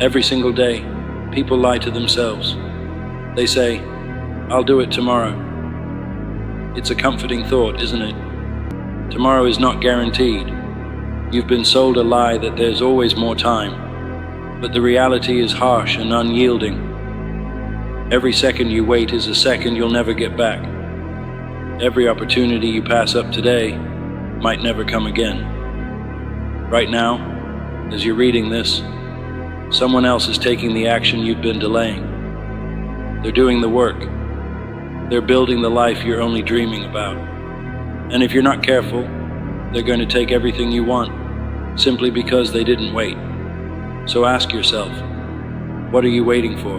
Every single day, people lie to themselves. They say, "I'll do it tomorrow." It's a comforting thought, isn't it? Tomorrow is not guaranteed. You've been sold a lie that there's always more time, but the reality is harsh and unyielding. Every second you wait is a second you'll never get back. Every opportunity you pass up today might never come again. Right now, as you're reading this, someone else is taking the action you've been delaying. They're doing the work. They're building the life you're only dreaming about. And if you're not careful, they're going to take everything you want simply because they didn't wait. So ask yourself, what are you waiting for?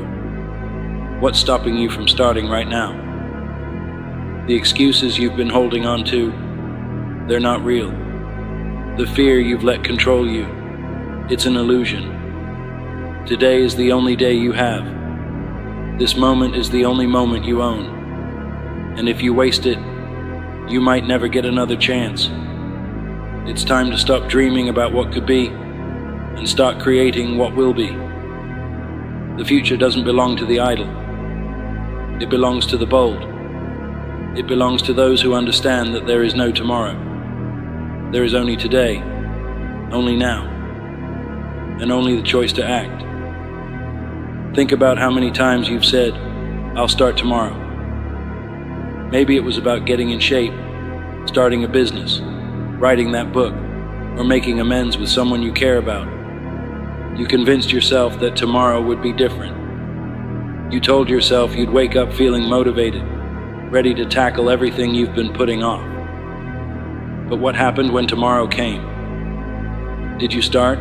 What's stopping you from starting right now? The excuses you've been holding on to, they're not real. The fear you've let control you, it's an illusion. Today is the only day you have. This moment is the only moment you own. And if you waste it, you might never get another chance. It's time to stop dreaming about what could be and start creating what will be. The future doesn't belong to the idle. It belongs to the bold. It belongs to those who understand that there is no tomorrow. There is only today, only now, and only the choice to act. Think about how many times you've said, "I'll start tomorrow." Maybe it was about getting in shape, starting a business, writing that book, or making amends with someone you care about. You convinced yourself that tomorrow would be different. You told yourself you'd wake up feeling motivated, ready to tackle everything you've been putting off. But what happened when tomorrow came? Did you start?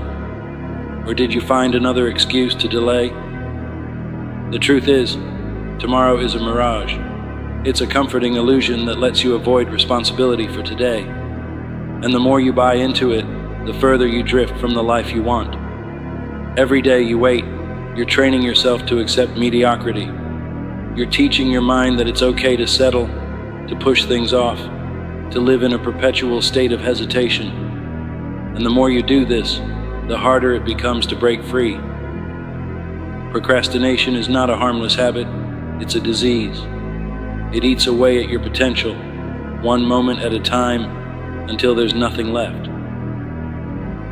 Or did you find another excuse to delay? The truth is, tomorrow is a mirage. It's a comforting illusion that lets you avoid responsibility for today. And the more you buy into it, the further you drift from the life you want. Every day you wait, you're training yourself to accept mediocrity. You're teaching your mind that it's okay to settle, to push things off, to live in a perpetual state of hesitation. And the more you do this, the harder it becomes to break free. Procrastination is not a harmless habit, it's a disease. It eats away at your potential, one moment at a time, until there's nothing left.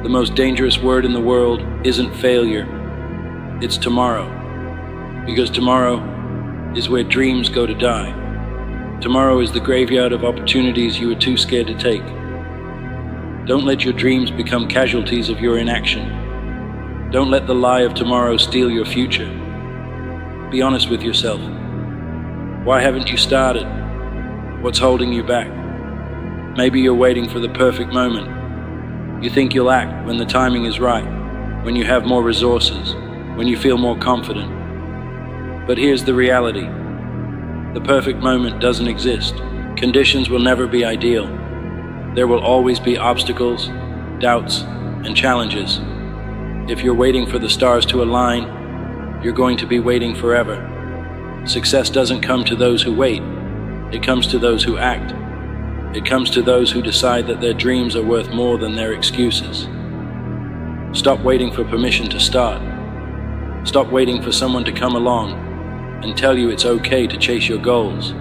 The most dangerous word in the world isn't failure, it's tomorrow. Because tomorrow is where dreams go to die. Tomorrow is the graveyard of opportunities you were too scared to take. Don't let your dreams become casualties of your inaction. Don't let the lie of tomorrow steal your future. Be honest with yourself. Why haven't you started? What's holding you back? Maybe you're waiting for the perfect moment. You think you'll act when the timing is right, when you have more resources, when you feel more confident. But here's the reality. The perfect moment doesn't exist. Conditions will never be ideal. There will always be obstacles, doubts, and challenges. If you're waiting for the stars to align, you're going to be waiting forever. Success doesn't come to those who wait. It comes to those who act. It comes to those who decide that their dreams are worth more than their excuses. Stop waiting for permission to start. Stop waiting for someone to come along and tell you it's okay to chase your goals.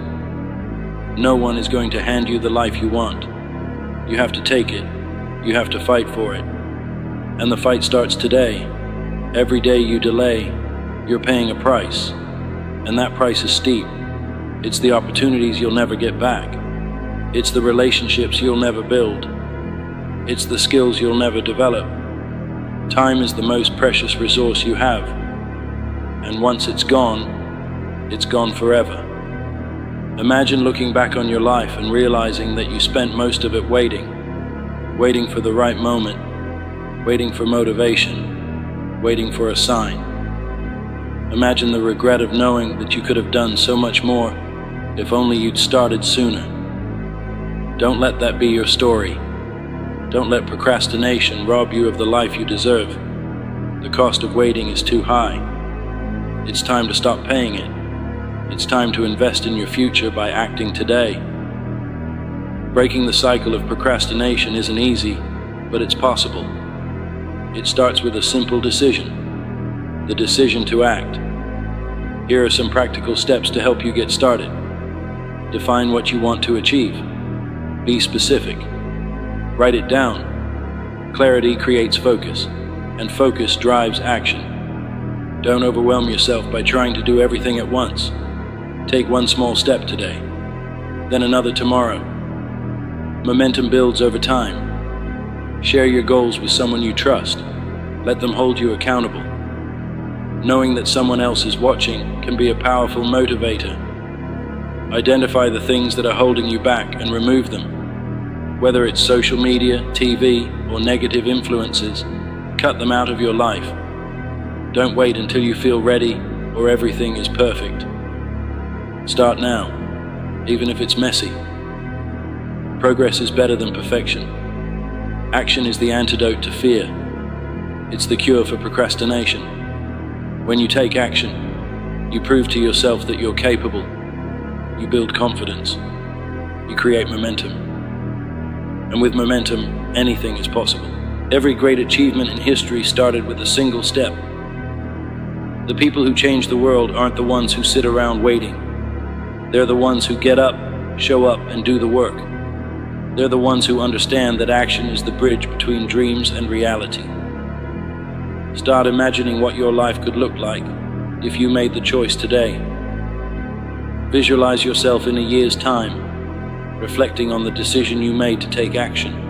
No one is going to hand you the life you want. You have to take it. You have to fight for it. And the fight starts today. Every day you delay, you're paying a price. And that price is steep. It's the opportunities you'll never get back. It's the relationships you'll never build. It's the skills you'll never develop. Time is the most precious resource you have. And once it's gone forever. Imagine looking back on your life and realizing that you spent most of it waiting for the right moment, waiting for motivation, waiting for a sign. Imagine the regret of knowing that you could have done so much more if only you'd started sooner. Don't let that be your story. Don't let procrastination rob you of the life you deserve. The cost of waiting is too high. It's time to stop paying it. It's time to invest in your future by acting today. Breaking the cycle of procrastination isn't easy, but it's possible. It starts with a simple decision. the decision to act. Here are some practical steps to help you get started. Define what you want to achieve. Be specific. Write it down. Clarity creates focus, and focus drives action. Don't overwhelm yourself by trying to do everything at once. Take one small step today, then another tomorrow. Momentum builds over time. Share your goals with someone you trust. Let them hold you accountable. Knowing that someone else is watching can be a powerful motivator. Identify the things that are holding you back and remove them. Whether it's social media, TV, or negative influences, cut them out of your life. Don't wait until you feel ready or everything is perfect. Start now, even if it's messy. Progress is better than perfection. Action is the antidote to fear. It's the cure for procrastination. When you take action, you prove to yourself that you're capable. You build confidence. You create momentum. And with momentum, anything is possible. Every great achievement in history started with a single step. The people who change the world aren't the ones who sit around waiting. They're the ones who get up, show up, and do the work. They're the ones who understand that action is the bridge between dreams and reality. Start imagining what your life could look like if you made the choice today. Visualize yourself in a year's time, reflecting on the decision you made to take action.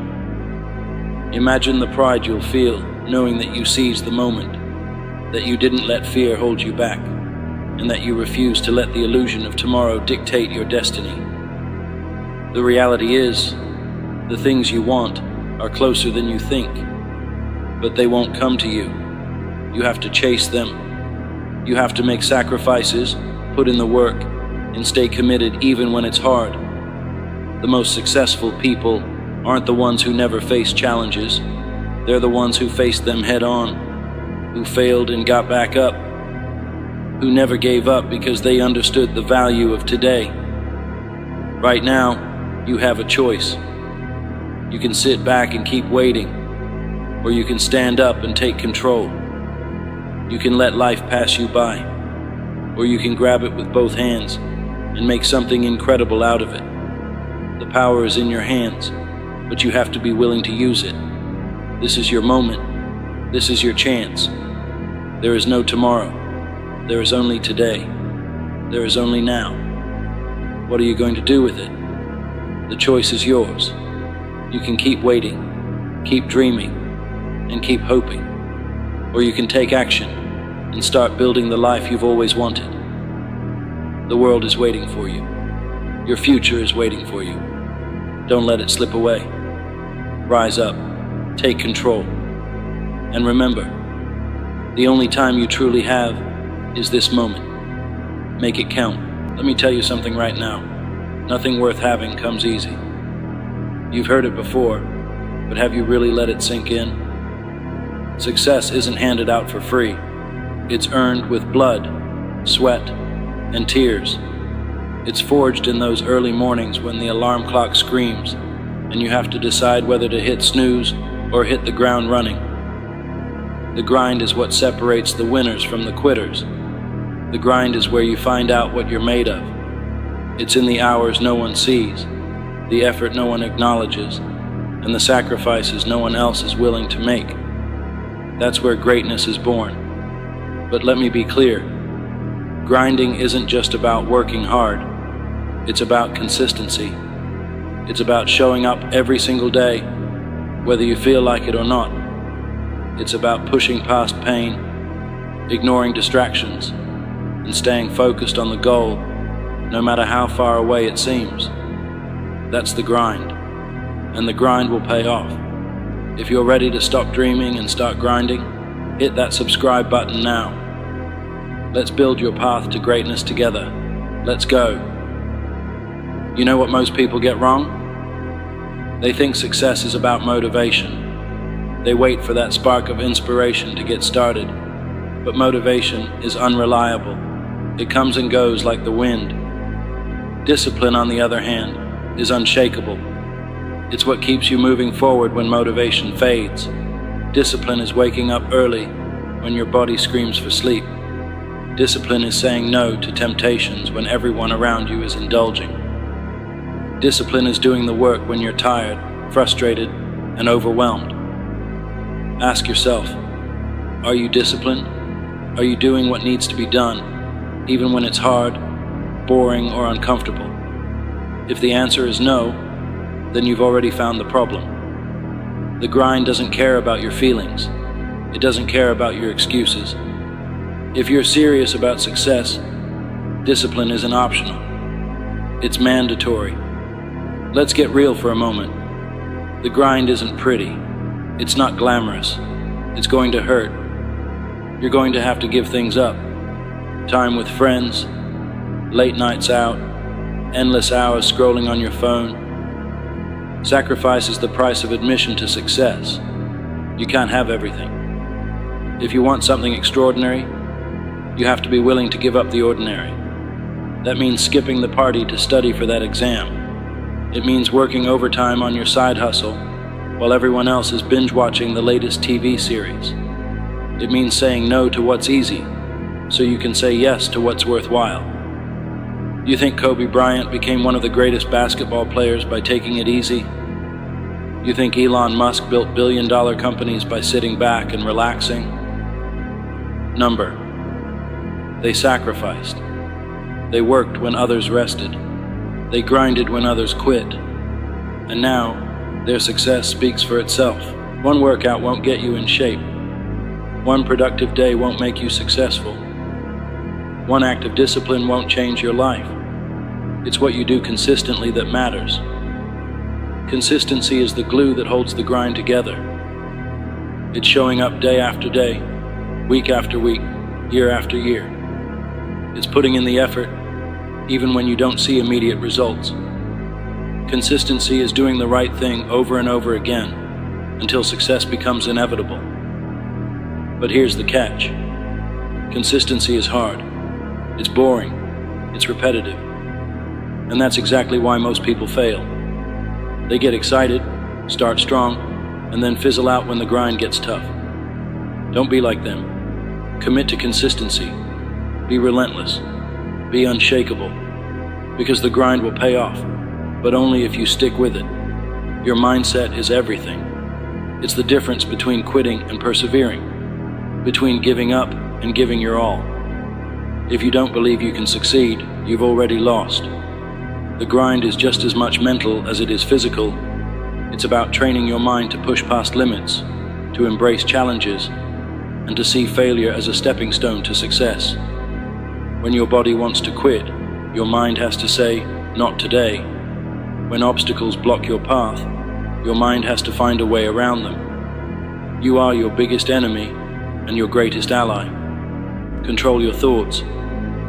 Imagine the pride you'll feel knowing that you seized the moment, that you didn't let fear hold you back, and that you refused to let the illusion of tomorrow dictate your destiny. The reality is, the things you want are closer than you think, but they won't come to you. You have to chase them. You have to make sacrifices, put in the work, and stay committed even when it's hard. The most successful people aren't the ones who never face challenges. They're the ones who faced them head on, who failed and got back up, who never gave up because they understood the value of today. Right now, you have a choice. You can sit back and keep waiting, or you can stand up and take control. You can let life pass you by, or you can grab it with both hands and make something incredible out of it. The power is in your hands, but you have to be willing to use it. This is your moment. This is your chance. There is no tomorrow. There is only today. There is only now. What are you going to do with it? The choice is yours. You can keep waiting, keep dreaming, and keep hoping. Or you can take action and start building the life you've always wanted. The world is waiting for you. Your future is waiting for you. Don't let it slip away. Rise up, take control, and remember, the only time you truly have is this moment. Make it count. Let me tell you something right now. Nothing worth having comes easy. You've heard it before, but have you really let it sink in? Success isn't handed out for free. It's earned with blood, sweat, and tears. It's forged in those early mornings when the alarm clock screams and you have to decide whether to hit snooze or hit the ground running. The grind is what separates the winners from the quitters. The grind is where you find out what you're made of. It's in the hours no one sees, the effort no one acknowledges, and the sacrifices no one else is willing to make. That's where greatness is born. But let me be clear, grinding isn't just about working hard. It's about consistency. It's about showing up every single day, whether you feel like it or not. It's about pushing past pain, ignoring distractions, and staying focused on the goal, no matter how far away it seems. That's the grind, and the grind will pay off. If you're ready to stop dreaming and start grinding, hit that subscribe button now. Let's build your path to greatness together. Let's go. You know what most people get wrong? They think success is about motivation. They wait for that spark of inspiration to get started. But motivation is unreliable. It comes and goes like the wind. Discipline, on the other hand, is unshakable. It's what keeps you moving forward when motivation fades. Discipline is waking up early, when your body screams for sleep. Discipline is saying no to temptations when everyone around you is indulging. Discipline is doing the work when you're tired, frustrated, and overwhelmed. Ask yourself, are you disciplined? Are you doing what needs to be done, even when it's hard, boring, or uncomfortable? If the answer is no, then you've already found the problem. The grind doesn't care about your feelings. It doesn't care about your excuses. If you're serious about success, discipline isn't optional. It's mandatory. Let's get real for a moment. The grind isn't pretty. It's not glamorous. It's going to hurt. You're going to have to give things up. Time with friends, late nights out, endless hours scrolling on your phone. Sacrifice is the price of admission to success. You can't have everything. If you want something extraordinary, you have to be willing to give up the ordinary. That means skipping the party to study for that exam. It means working overtime on your side hustle while everyone else is binge-watching the latest TV series. It means saying no to what's easy so you can say yes to what's worthwhile. You think Kobe Bryant became one of the greatest basketball players by taking it easy? You think Elon Musk built billion-dollar companies by sitting back and relaxing? Number. They sacrificed. They worked when others rested. They grinded when others quit. And now, their success speaks for itself. One workout won't get you in shape. One productive day won't make you successful. One act of discipline won't change your life. It's what you do consistently that matters. Consistency is the glue that holds the grind together. It's showing up day after day, week after week, year after year. It's putting in the effort, even when you don't see immediate results. Consistency is doing the right thing over and over again until success becomes inevitable. But here's the catch. Consistency is hard. It's boring. It's repetitive. And that's exactly why most people fail. They get excited, start strong, and then fizzle out when the grind gets tough. Don't be like them. Commit to consistency. Be relentless. Be unshakable. Because the grind will pay off, but only if you stick with it. Your mindset is everything. It's the difference between quitting and persevering, between giving up and giving your all. If you don't believe you can succeed, you've already lost. The grind is just as much mental as it is physical. It's about training your mind to push past limits, to embrace challenges, and to see failure as a stepping stone to success. When your body wants to quit, your mind has to say, "Not today." When obstacles block your path, your mind has to find a way around them. You are your biggest enemy and your greatest ally. Control your thoughts,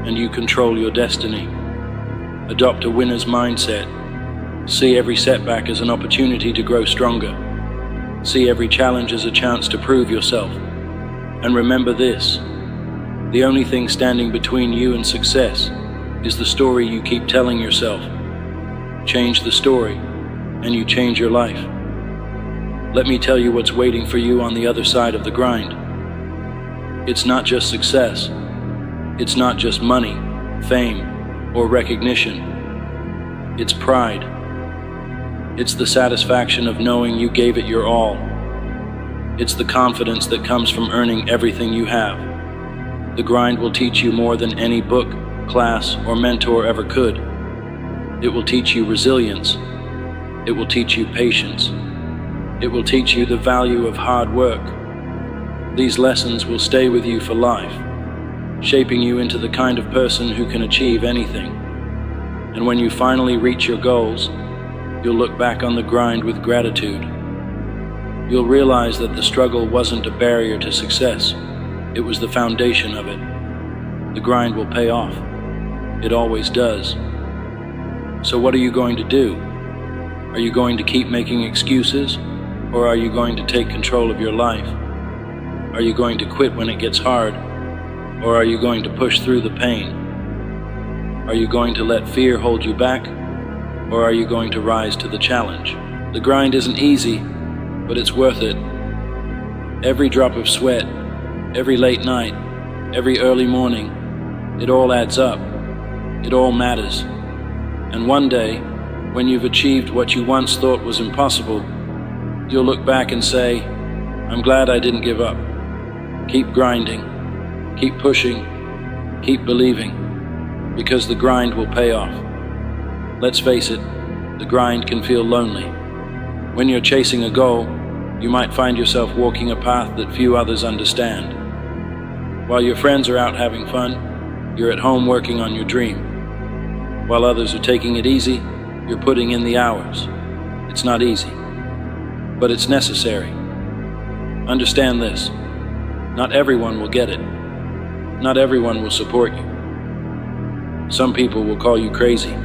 and you control your destiny. Adopt a winner's mindset. See every setback as an opportunity to grow stronger. See every challenge as a chance to prove yourself. And remember this, the only thing standing between you and success is the story you keep telling yourself. Change the story, and you change your life. Let me tell you what's waiting for you on the other side of the grind. It's not just success. It's not just money, fame, or recognition. It's pride. It's the satisfaction of knowing you gave it your all. It's the confidence that comes from earning everything you have. The grind will teach you more than any book, class, or mentor ever could. It will teach you resilience. It will teach you patience. It will teach you the value of hard work. These lessons will stay with you for life, shaping you into the kind of person who can achieve anything. And when you finally reach your goals, you'll look back on the grind with gratitude. You'll realize that the struggle wasn't a barrier to success. It was the foundation of it. The grind will pay off. It always does. So what are you going to do? Are you going to keep making excuses, or are you going to take control of your life? Are you going to quit when it gets hard, or are you going to push through the pain? Are you going to let fear hold you back, or are you going to rise to the challenge? The grind isn't easy, but it's worth it. Every drop of sweat, every late night, every early morning, it all adds up. It all matters. And one day, when you've achieved what you once thought was impossible, you'll look back and say, I'm glad I didn't give up. Keep grinding, keep pushing, keep believing, because the grind will pay off. Let's face it, the grind can feel lonely. When you're chasing a goal, you might find yourself walking a path that few others understand. While your friends are out having fun, you're at home working on your dream. While others are taking it easy, you're putting in the hours. It's not easy, but it's necessary. Understand this. Not everyone will get it. Not everyone will support you. Some people will call you crazy.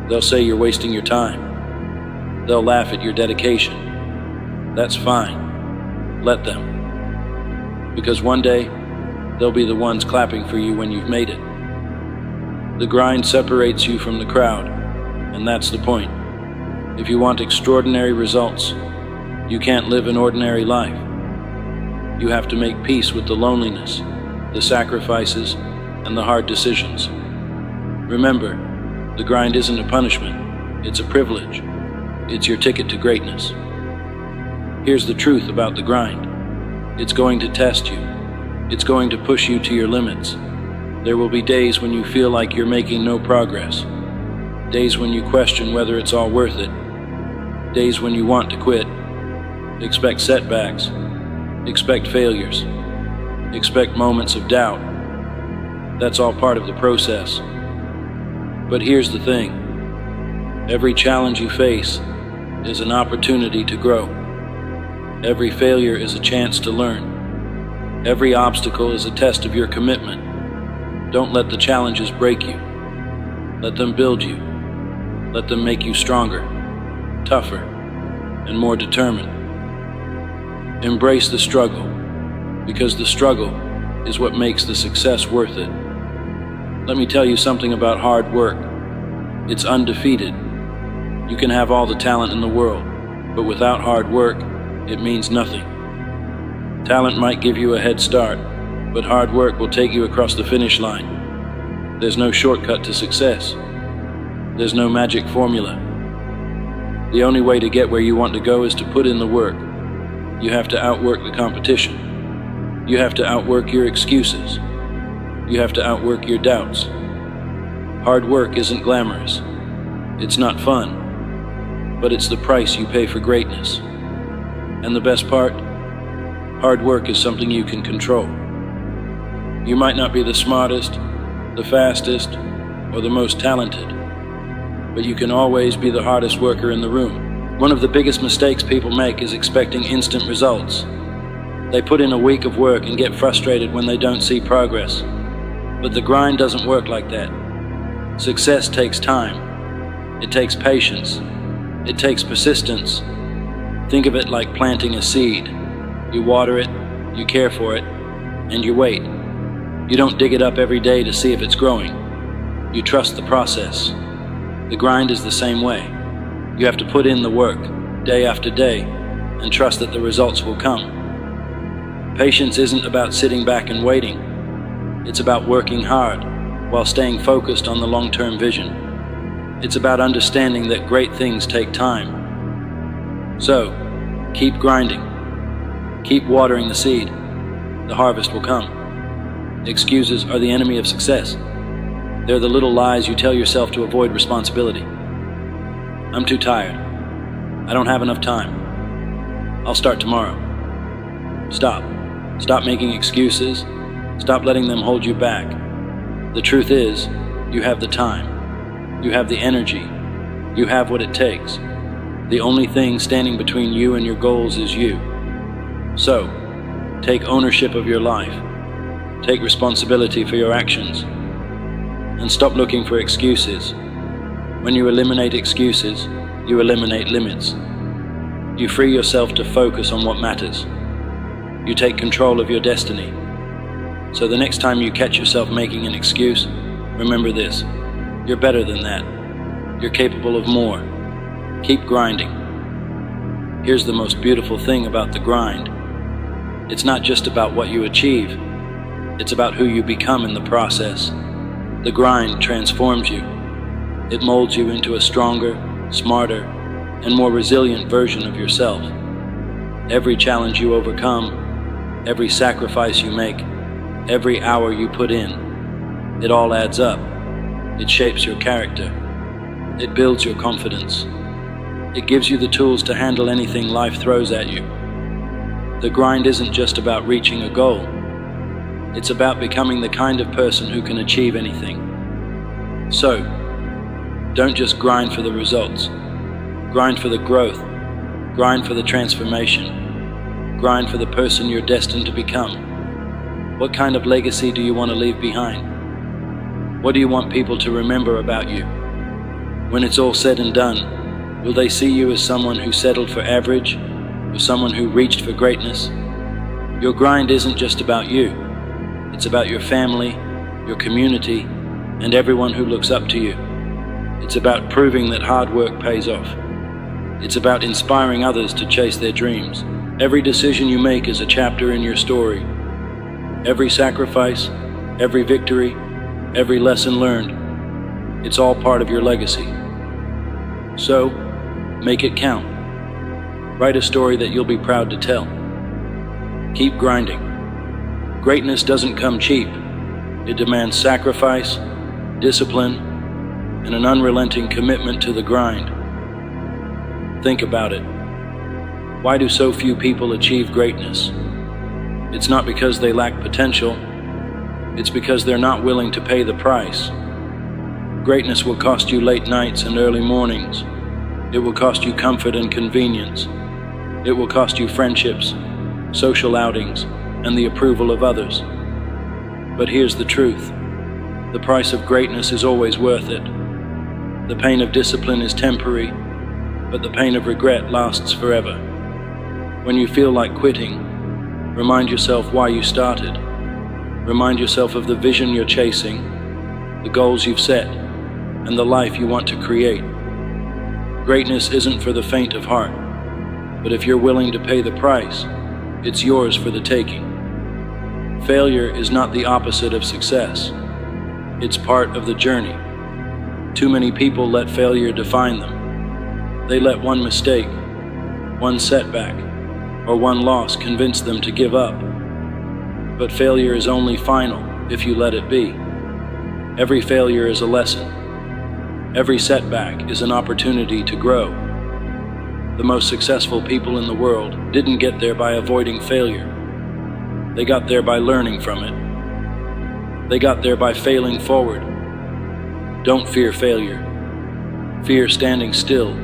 They'll say you're wasting your time. They'll laugh at your dedication. That's fine. Let them. Because one day, they'll be the ones clapping for you when you've made it. The grind separates you from the crowd, and that's the point. If you want extraordinary results, you can't live an ordinary life. You have to make peace with the loneliness, the sacrifices, and the hard decisions. Remember, the grind isn't a punishment, it's a privilege. It's your ticket to greatness. Here's the truth about the grind. It's going to test you. It's going to push you to your limits. There will be days when you feel like you're making no progress. Days when you question whether it's all worth it. Days when you want to quit. Expect setbacks. Expect failures. Expect moments of doubt. That's all part of the process. But here's the thing. Every challenge you face is an opportunity to grow. Every failure is a chance to learn. Every obstacle is a test of your commitment. Don't let the challenges break you. Let them build you. Let them make you stronger, tougher, and more determined. Embrace the struggle, because the struggle is what makes the success worth it. Let me tell you something about hard work. It's undefeated. You can have all the talent in the world, but without hard work, it means nothing. Talent might give you a head start, but hard work will take you across the finish line. There's no shortcut to success. There's no magic formula. The only way to get where you want to go is to put in the work. You have to outwork the competition. You have to outwork your excuses. You have to outwork your doubts. Hard work isn't glamorous. It's not fun, but it's the price you pay for greatness. And the best part, hard work is something you can control. You might not be the smartest, the fastest, or the most talented, but you can always be the hardest worker in the room. One of the biggest mistakes people make is expecting instant results. They put in a week of work and get frustrated when they don't see progress. But the grind doesn't work like that. Success takes time. It takes patience. It takes persistence. Think of it like planting a seed. You water it, you care for it, and you wait. You don't dig it up every day to see if it's growing. You trust the process. The grind is the same way. You have to put in the work, day after day, and trust that the results will come. Patience isn't about sitting back and waiting. It's about working hard while staying focused on the long-term vision. It's about understanding that great things take time. So, keep grinding. Keep watering the seed. The harvest will come. Excuses are the enemy of success. They're the little lies you tell yourself to avoid responsibility. I'm too tired. I don't have enough time. I'll start tomorrow. Stop. Stop making excuses. Stop letting them hold you back. The truth is, you have the time. You have the energy. You have what it takes. The only thing standing between you and your goals is you. So, take ownership of your life. Take responsibility for your actions. And stop looking for excuses. When you eliminate excuses, you eliminate limits. You free yourself to focus on what matters. You take control of your destiny. So the next time you catch yourself making an excuse, remember this: you're better than that. You're capable of more. Keep grinding. Here's the most beautiful thing about the grind. It's not just about what you achieve, it's about who you become in the process. The grind transforms you. It molds you into a stronger, smarter, and more resilient version of yourself. Every challenge you overcome, every sacrifice you make, every hour you put in, it all adds up. It shapes your character. It builds your confidence. It gives you the tools to handle anything life throws at you. The grind isn't just about reaching a goal. It's about becoming the kind of person who can achieve anything. So, don't just grind for the results. Grind for the growth. Grind for the transformation. Grind for the person you're destined to become. What kind of legacy do you want to leave behind? What do you want people to remember about you? When it's all said and done, will they see you as someone who settled for average, or someone who reached for greatness? Your grind isn't just about you. It's about your family, your community, and everyone who looks up to you. It's about proving that hard work pays off. It's about inspiring others to chase their dreams. Every decision you make is a chapter in your story. Every sacrifice, every victory, every lesson learned, it's all part of your legacy. So, make it count. Write a story that you'll be proud to tell. Keep grinding. Greatness doesn't come cheap. It demands sacrifice, discipline, and an unrelenting commitment to the grind. Think about it. Why do so few people achieve greatness? It's not because they lack potential. It's because they're not willing to pay the price. Greatness will cost you late nights and early mornings. It will cost you comfort and convenience. It will cost you friendships, social outings, and the approval of others. But here's the truth. The price of greatness is always worth it. The pain of discipline is temporary, but the pain of regret lasts forever. When you feel like quitting, remind yourself why you started. Remind yourself of the vision you're chasing, the goals you've set, and the life you want to create. Greatness isn't for the faint of heart, but if you're willing to pay the price, it's yours for the taking. Failure is not the opposite of success. It's part of the journey. Too many people let failure define them. They let one mistake, one setback, or one loss convince them to give up. But failure is only final if you let it be. Every failure is a lesson. Every setback is an opportunity to grow. The most successful people in the world didn't get there by avoiding failure. They got there by learning from it. They got there by failing forward. Don't fear failure. Fear standing still.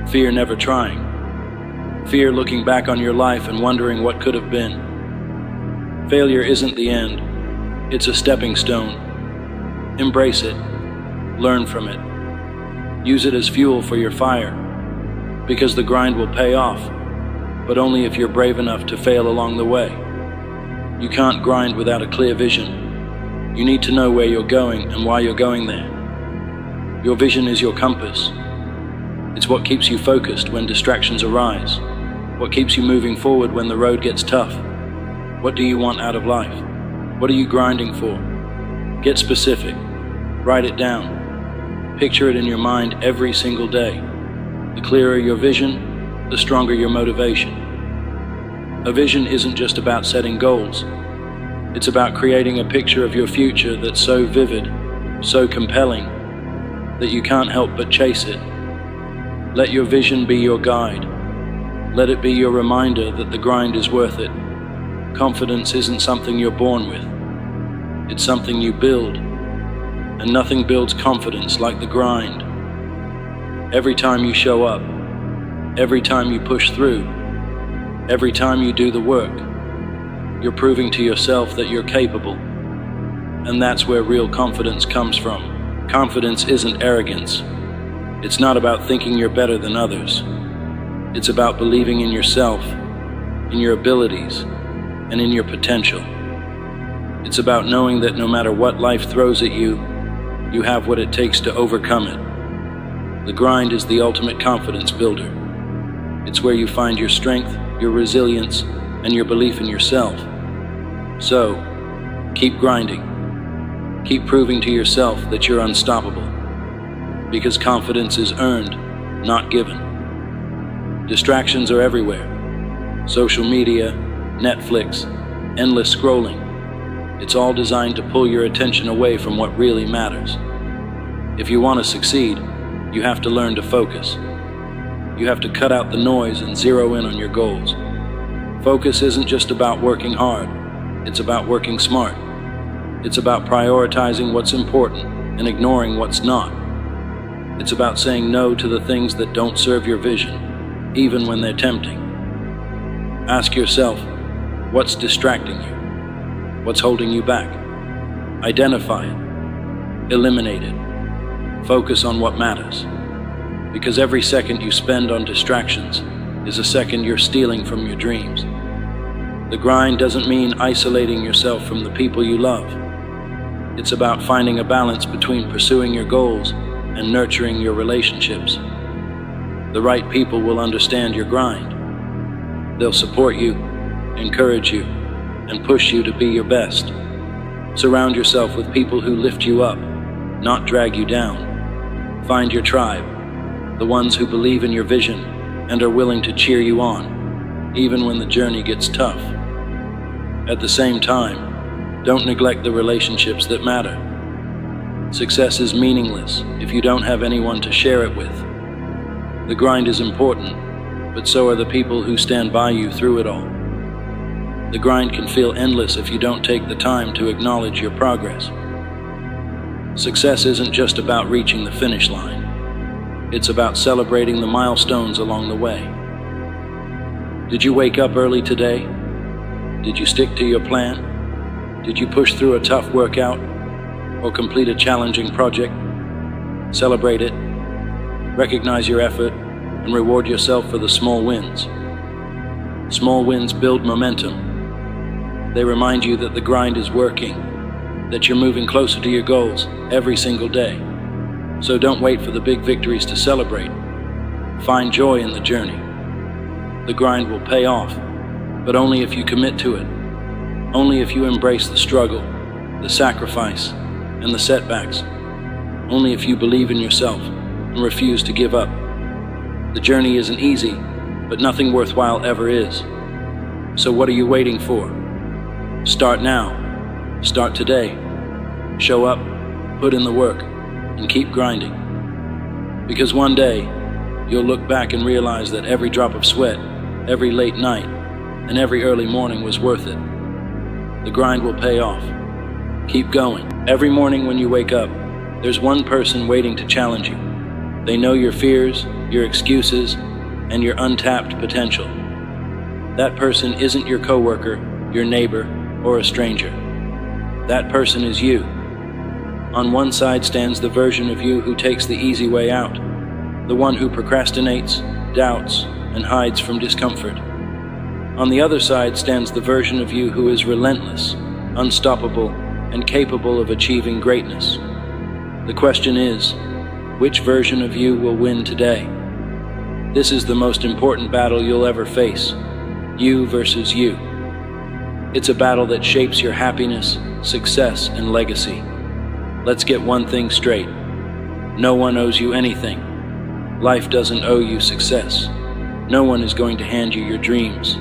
Fear never trying. Fear looking back on your life and wondering what could have been. Failure isn't the end. It's a stepping stone. Embrace it. Learn from it. Use it as fuel for your fire. Because the grind will pay off, but only if you're brave enough to fail along the way. You can't grind without a clear vision. You need to know where you're going and why you're going there. Your vision is your compass. It's what keeps you focused when distractions arise. What keeps you moving forward when the road gets tough. What do you want out of life? What are you grinding for? Get specific. Write it down. Picture it in your mind every single day. The clearer your vision, the stronger your motivation. A vision isn't just about setting goals. It's about creating a picture of your future that's so vivid, so compelling, that you can't help but chase it. Let your vision be your guide. Let it be your reminder that the grind is worth it. Confidence isn't something you're born with. It's something you build. And nothing builds confidence like the grind. Every time you show up, every time you push through, every time you do the work, you're proving to yourself that you're capable. And that's where real confidence comes from. Confidence isn't arrogance. It's not about thinking you're better than others. It's about believing in yourself, in your abilities, and in your potential. It's about knowing that no matter what life throws at you, you have what it takes to overcome it. The grind is the ultimate confidence builder. It's where you find your strength, your resilience, and your belief in yourself. So, keep grinding. Keep proving to yourself that you're unstoppable. Because confidence is earned, not given. Distractions are everywhere. Social media, Netflix, endless scrolling. It's all designed to pull your attention away from what really matters. If you want to succeed, you have to learn to focus. You have to cut out the noise and zero in on your goals. Focus isn't just about working hard, it's about working smart. It's about prioritizing what's important and ignoring what's not. It's about saying no to the things that don't serve your vision, even when they're tempting. Ask yourself, what's distracting you? What's holding you back? Identify it. Eliminate it. Focus on what matters. Because every second you spend on distractions is a second you're stealing from your dreams. The grind doesn't mean isolating yourself from the people you love. It's about finding a balance between pursuing your goals and nurturing your relationships. The right people will understand your grind. They'll support you, encourage you, and push you to be your best. Surround yourself with people who lift you up, not drag you down. Find your tribe, the ones who believe in your vision and are willing to cheer you on, even when the journey gets tough. At the same time, don't neglect the relationships that matter. Success is meaningless if you don't have anyone to share it with. The grind is important, but so are the people who stand by you through it all. The grind can feel endless if you don't take the time to acknowledge your progress. Success isn't just about reaching the finish line. It's about celebrating the milestones along the way. Did you wake up early today? Did you stick to your plan? Did you push through a tough workout or complete a challenging project? Celebrate it, recognize your effort, and reward yourself for the small wins. Small wins build momentum. They remind you that the grind is working, that you're moving closer to your goals every single day. So don't wait for the big victories to celebrate. Find joy in the journey. The grind will pay off, but only if you commit to it. Only if you embrace the struggle, the sacrifice, and the setbacks. Only if you believe in yourself and refuse to give up. The journey isn't easy, but nothing worthwhile ever is. So what are you waiting for? Start now. Start today. Show up, put in the work, and keep grinding. Because one day, you'll look back and realize that every drop of sweat, every late night, and every early morning was worth it. The grind will pay off. Keep going. Every morning when you wake up, there's one person waiting to challenge you. They know your fears, your excuses, and your untapped potential. That person isn't your coworker, your neighbor, or a stranger. That person is you. On one side stands the version of you who takes the easy way out, the one who procrastinates, doubts, and hides from discomfort. On the other side stands the version of you who is relentless, unstoppable, and capable of achieving greatness. The question is, which version of you will win today? This is the most important battle you'll ever face. You versus you. It's a battle that shapes your happiness, success, and legacy. Let's get one thing straight. No one owes you anything. Life doesn't owe you success. No one is going to hand you your dreams.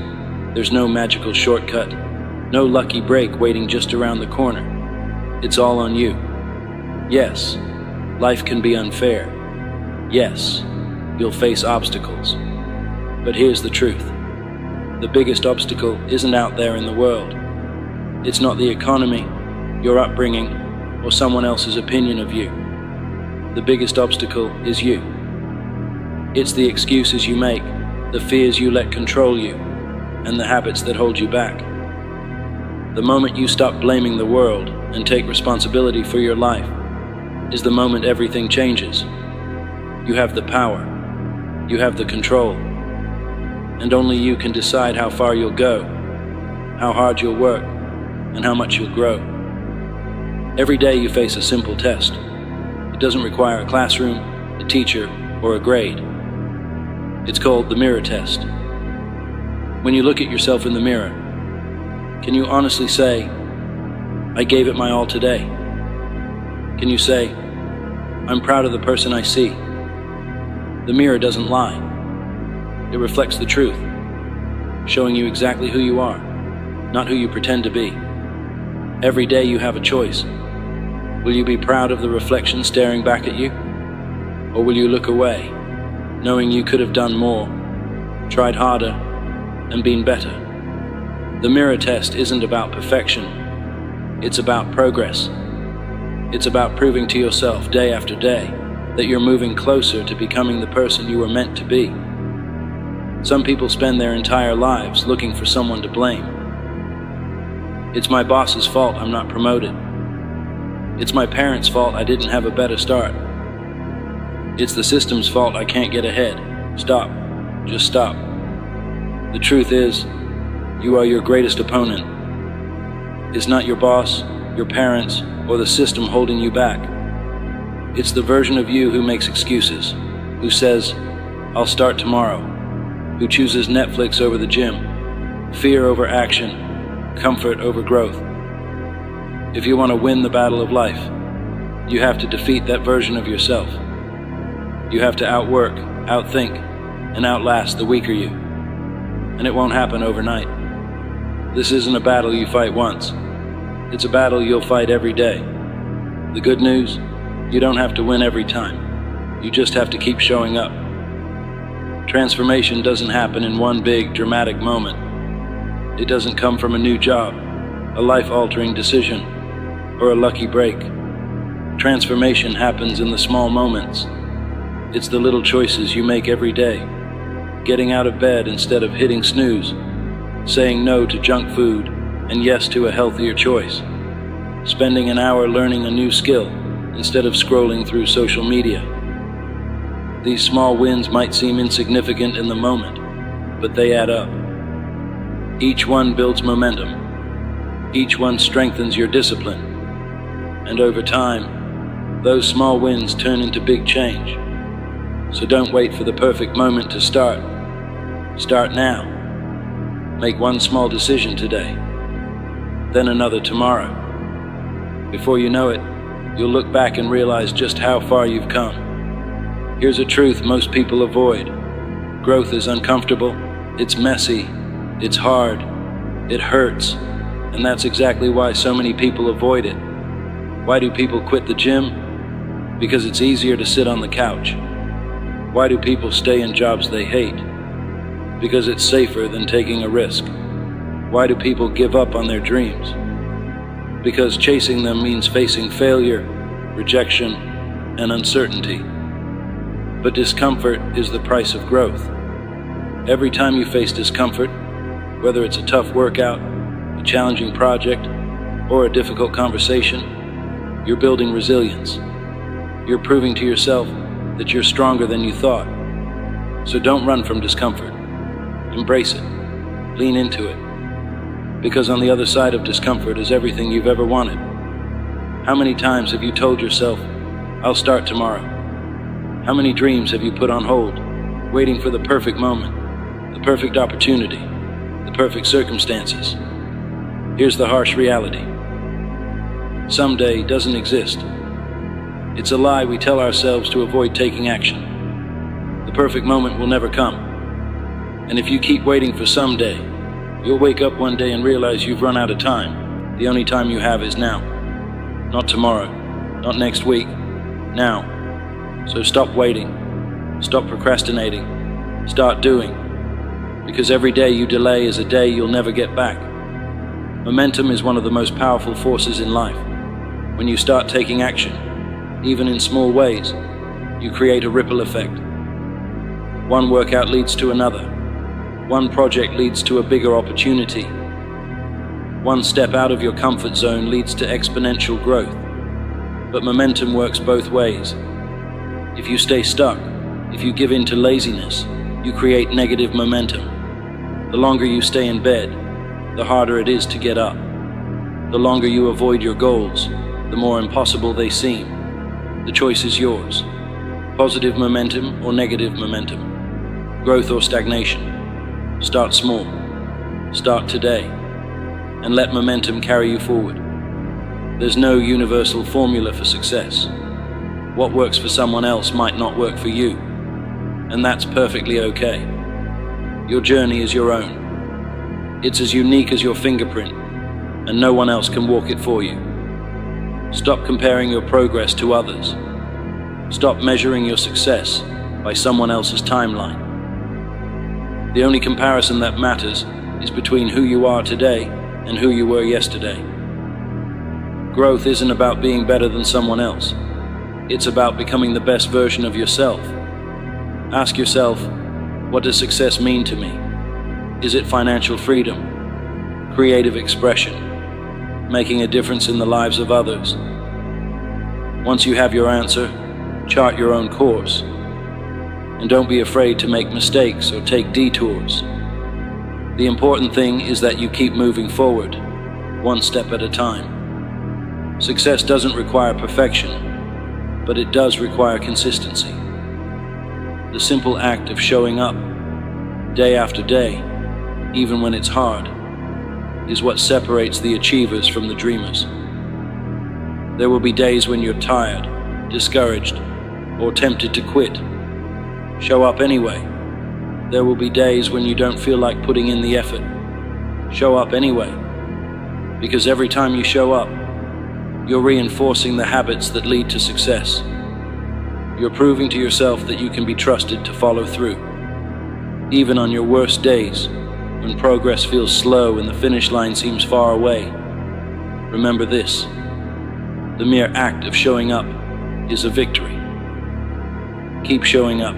There's no magical shortcut, no lucky break waiting just around the corner. It's all on you. Yes, life can be unfair. Yes, you'll face obstacles. But here's the truth. The biggest obstacle isn't out there in the world. It's not the economy, your upbringing, or someone else's opinion of you. The biggest obstacle is you. It's the excuses you make, the fears you let control you, and the habits that hold you back. The moment you stop blaming the world and take responsibility for your life is the moment everything changes. You have the power. You have the control. And only you can decide how far you'll go, how hard you'll work, and how much you'll grow. Every day you face a simple test. It doesn't require a classroom, a teacher, or a grade. It's called the mirror test. When you look at yourself in the mirror, can you honestly say, I gave it my all today? Can you say, I'm proud of the person I see? The mirror doesn't lie. It reflects the truth, showing you exactly who you are, not who you pretend to be. Every day you have a choice. Will you be proud of the reflection staring back at you? Or will you look away, knowing you could have done more, tried harder, and been better? The mirror test isn't about perfection. It's about progress. It's about proving to yourself day after day that you're moving closer to becoming the person you were meant to be. Some people spend their entire lives looking for someone to blame. It's my boss's fault I'm not promoted. It's my parents' fault I didn't have a better start. It's the system's fault I can't get ahead. Stop. Just stop. The truth is, you are your greatest opponent. It's not your boss, your parents, or the system holding you back. It's the version of you who makes excuses, who says, I'll start tomorrow, who chooses Netflix over the gym, fear over action, comfort over growth. If you want to win the battle of life, you have to defeat that version of yourself. You have to outwork, outthink, and outlast the weaker you. And it won't happen overnight. This isn't a battle you fight once. It's a battle you'll fight every day. The good news, you don't have to win every time. You just have to keep showing up. Transformation doesn't happen in one big, dramatic moment. It doesn't come from a new job, a life-altering decision, or a lucky break. Transformation happens in the small moments. It's the little choices you make every day. Getting out of bed instead of hitting snooze, saying no to junk food and yes to a healthier choice, spending an hour learning a new skill instead of scrolling through social media. These small wins might seem insignificant in the moment, but they add up. Each one builds momentum. Each one strengthens your discipline. And over time, those small wins turn into big change. So don't wait for the perfect moment to start. Start now. Make one small decision today, then another tomorrow. Before you know it, you'll look back and realize just how far you've come. Here's a truth most people avoid. Growth is uncomfortable, it's messy, it's hard, it hurts, and that's exactly why so many people avoid it. Why do people quit the gym? Because it's easier to sit on the couch. Why do people stay in jobs they hate? Because it's safer than taking a risk. Why do people give up on their dreams? Because chasing them means facing failure, rejection, and uncertainty. But discomfort is the price of growth. Every time you face discomfort, whether it's a tough workout, a challenging project, or a difficult conversation, you're building resilience. You're proving to yourself that you're stronger than you thought. So don't run from discomfort. Embrace it. Lean into it. Because on the other side of discomfort is everything you've ever wanted. How many times have you told yourself, I'll start tomorrow? How many dreams have you put on hold, waiting for the perfect moment, the perfect opportunity, the perfect circumstances? Here's the harsh reality. Someday doesn't exist. It's a lie we tell ourselves to avoid taking action. The perfect moment will never come. And if you keep waiting for someday, you'll wake up one day and realize you've run out of time. The only time you have is now. Not tomorrow, not next week, now. So stop waiting, stop procrastinating, start doing. Because every day you delay is a day you'll never get back. Momentum is one of the most powerful forces in life. When you start taking action, even in small ways, you create a ripple effect. One workout leads to another. One project leads to a bigger opportunity. One step out of your comfort zone leads to exponential growth. But momentum works both ways. If you stay stuck, if you give in to laziness, you create negative momentum. The longer you stay in bed, the harder it is to get up. The longer you avoid your goals, the more impossible they seem. The choice is yours. Positive momentum or negative momentum. Growth or stagnation. Start small. Start today, and let momentum carry you forward. There's no universal formula for success. What works for someone else might not work for you, and that's perfectly okay. Your journey is your own. It's as unique as your fingerprint, and no one else can walk it for you. Stop comparing your progress to others. Stop measuring your success by someone else's timeline. The only comparison that matters is between who you are today and who you were yesterday. Growth isn't about being better than someone else. It's about becoming the best version of yourself. Ask yourself, what does success mean to me? Is it financial freedom, creative expression, making a difference in the lives of others? Once you have your answer, chart your own course. And don't be afraid to make mistakes or take detours. The important thing is that you keep moving forward, one step at a time. Success doesn't require perfection, but it does require consistency. The simple act of showing up, day after day, even when it's hard, is what separates the achievers from the dreamers. There will be days when you're tired, discouraged, or tempted to quit. Show up anyway. There will be days when you don't feel like putting in the effort. Show up anyway. Because every time you show up, you're reinforcing the habits that lead to success. You're proving to yourself that you can be trusted to follow through. Even on your worst days, when progress feels slow and the finish line seems far away, remember this: the mere act of showing up is a victory. Keep showing up,